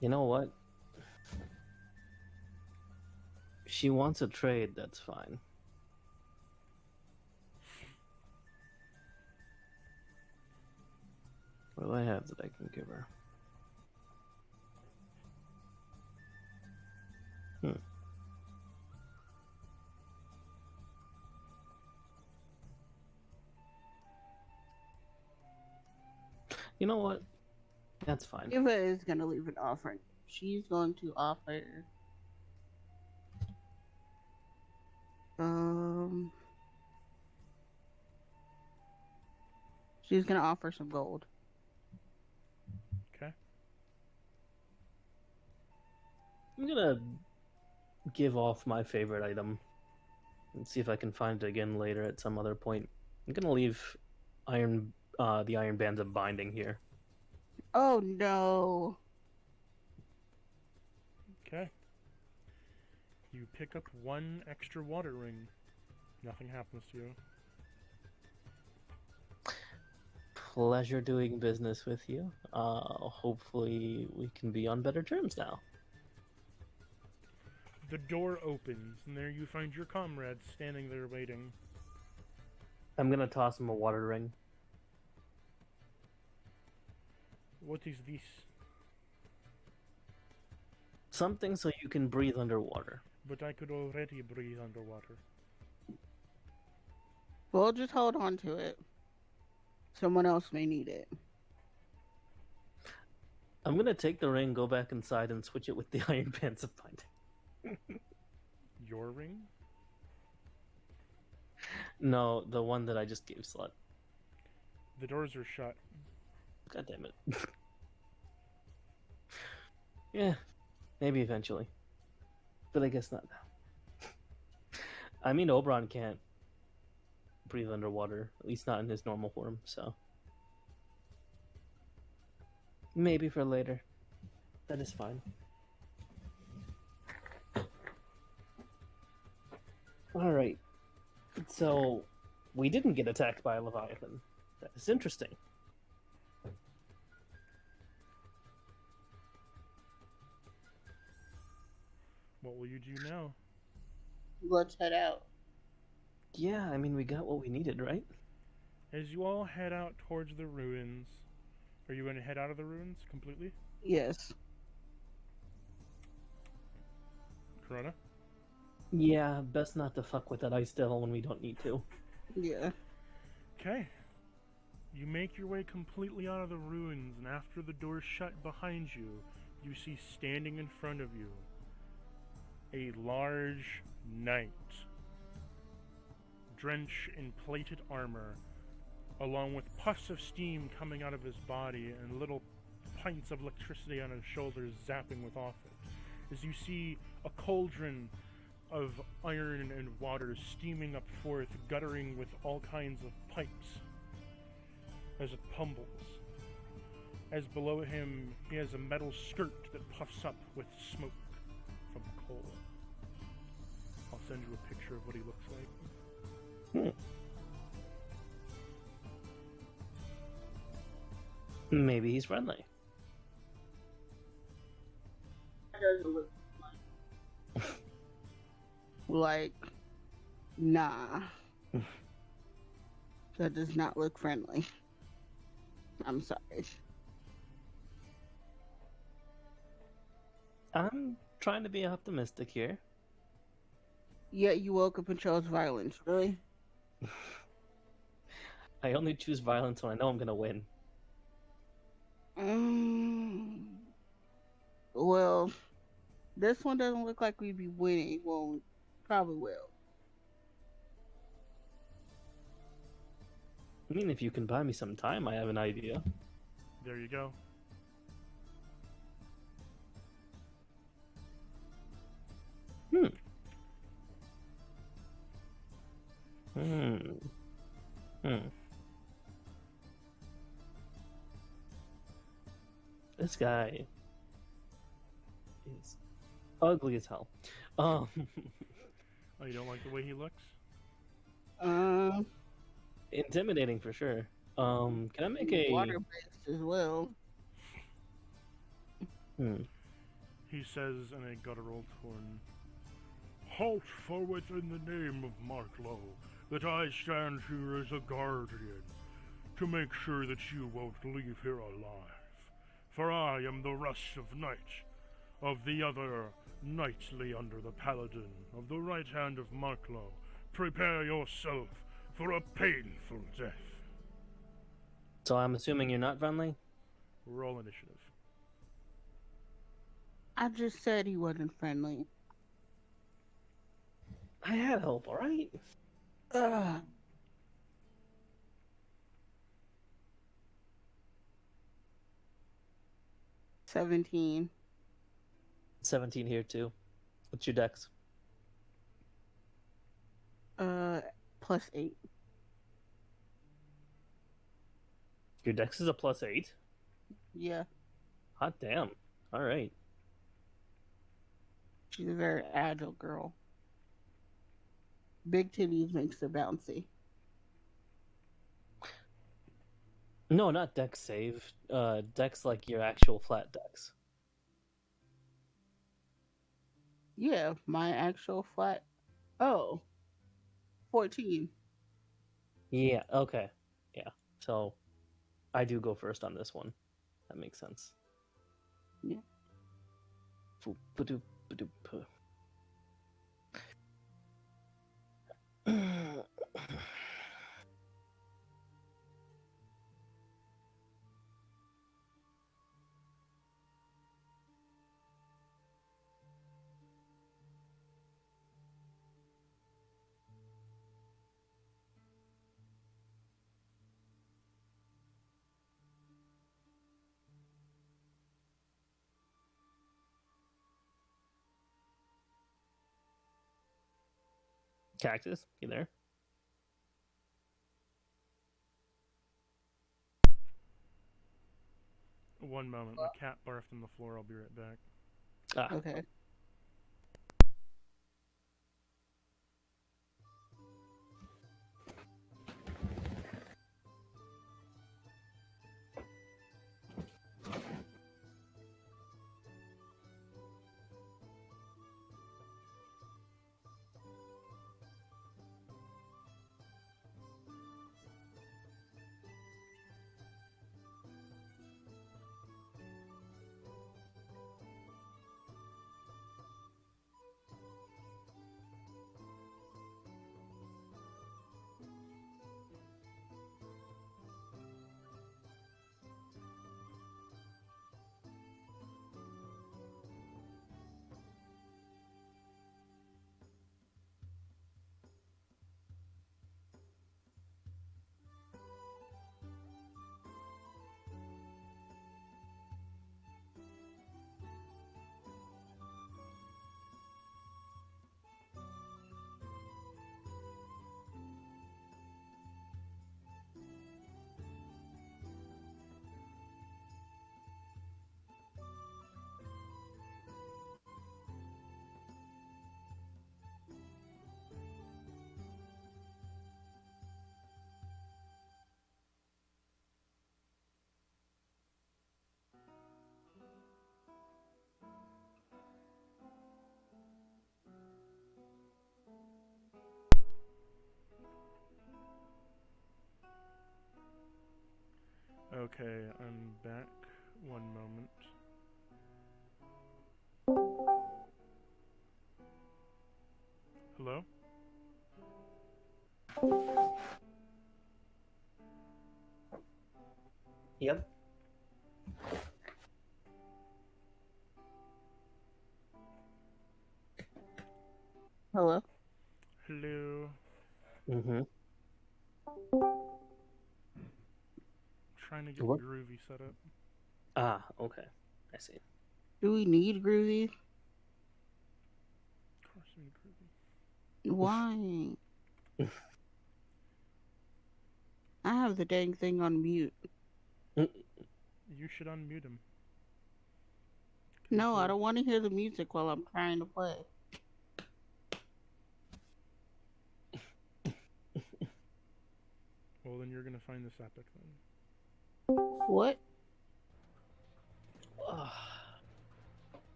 You know what? If she wants a trade, that's fine. What do I have that I can give her? You know what? That's fine. Eva is going to leave an offering. She's going to offer... She's going to offer some gold. Okay. I'm gonna give off my favorite item and see if I can find it again later at some other point. I'm gonna leave the iron bands of binding here. Oh no. Okay. You pick up one extra water ring. Nothing happens to you. Pleasure doing business with you. Hopefully we can be on better terms now. The door opens, and there you find your comrades standing there waiting. I'm gonna toss him a water ring. What is this? Something so you can breathe underwater. But I could already breathe underwater. We'll just hold on to it. Someone else may need it. I'm gonna take the ring, go back inside, and switch it with the iron bands of binding. Your ring? No, the one that I just gave Slut. The doors are shut. God damn it. Yeah, maybe eventually. But I guess not now. I mean, Oberon can't breathe underwater, at least not in his normal form, so. Maybe for later. That is fine. Alright. So, we didn't get attacked by a Leviathan. That is interesting. What will you do now? Let's head out. Yeah, I mean, we got what we needed, right? As you all head out towards the ruins, are you going to head out of the ruins completely? Yes. Corona? Yeah, best not to fuck with that ice devil when we don't need to. Yeah. Okay. You make your way completely out of the ruins, and after the door shut behind you, you see standing in front of you a large knight, drenched in plated armor, along with puffs of steam coming out of his body and little pints of electricity on his shoulders zapping with off it, as you see a cauldron of iron and water steaming up forth, guttering with all kinds of pipes as it pummels. As below him, he has a metal skirt that puffs up with smoke from coal. I'll send you a picture of what he looks like. Maybe he's friendly. That doesn't look like, nah. That does not look friendly. I'm sorry. I'm trying to be optimistic here. Yet you woke up and chose violence, really? I only choose violence when I know I'm gonna win. Well, this one doesn't look like we'd be winning. Well, probably will. I mean, if you can buy me some time, I have an idea. There you go. This guy is ugly as hell. Oh, you don't like the way he looks? Intimidating for sure. Can I make a water-based as well? He says in a guttural tone, "Halt for within the name of Marklow, that I stand here as a guardian, to make sure that you won't leave here alive. For I am the rust of night, of the other knightly under the paladin, of the right hand of Marklow. Prepare yourself for a painful death." So I'm assuming you're not friendly? Roll initiative. I just said he wasn't friendly. I had hope, alright? 17. 17 here too. What's your dex? +8. Your dex is a +8? Yeah. Hot damn. Alright. She's a very agile girl. Big titties makes her bouncy. No, not dex save. Dex like your actual flat dex. Yeah, my actual flat. Oh. 14. Yeah, okay. Yeah. So I do go first on this one. That makes sense. Yeah. Cactus, you there? One moment, my cat barfed on the floor, I'll be right back. Ah. Okay. Okay, I'm back. One moment. Hello? Yep. Hello? Hello? Mm-hmm. Trying to get What? Groovy set up. Ah, okay. I see. Do we need Groovy? Of course we need Groovy. Why? I have the dang thing on mute. You should unmute him. No, I don't want to hear the music while I'm trying to play. Well, then you're gonna find this epic then. What?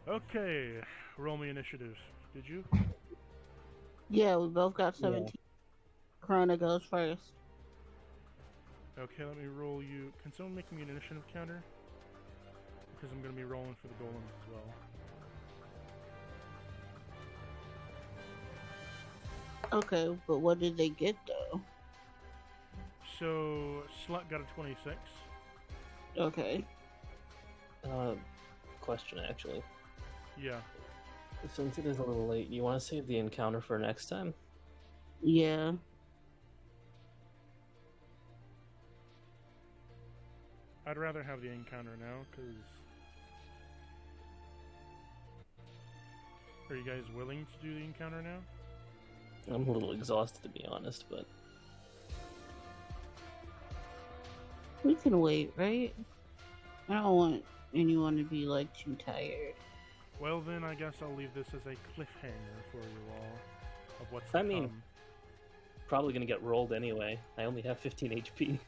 Okay, roll me initiative. Did you? Yeah, we both got 17. Yeah. Corona goes first. Okay, let me roll you. Can someone make me an initiative counter? Because I'm gonna be rolling for the golems as well. Okay, but what did they get though? So, Slut got a 26. Okay. Question actually. Yeah. Since it is a little late, you want to save the encounter for next time? Yeah. I'd rather have the encounter now, because... Are you guys willing to do the encounter now? I'm a little exhausted to be honest, but We can wait, right? I don't want anyone to be like too tired. Well then, I guess I'll leave this as a cliffhanger for you all of what's to I mean, come. probably gonna get rolled anyway. I only have 15 HP.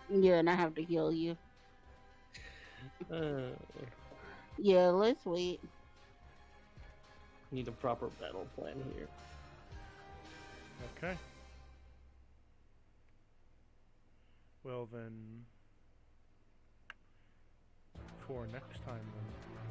Yeah, and I have to heal you. Uh, Yeah, let's wait. need a proper battle plan here. Okay. Well then, for next time then.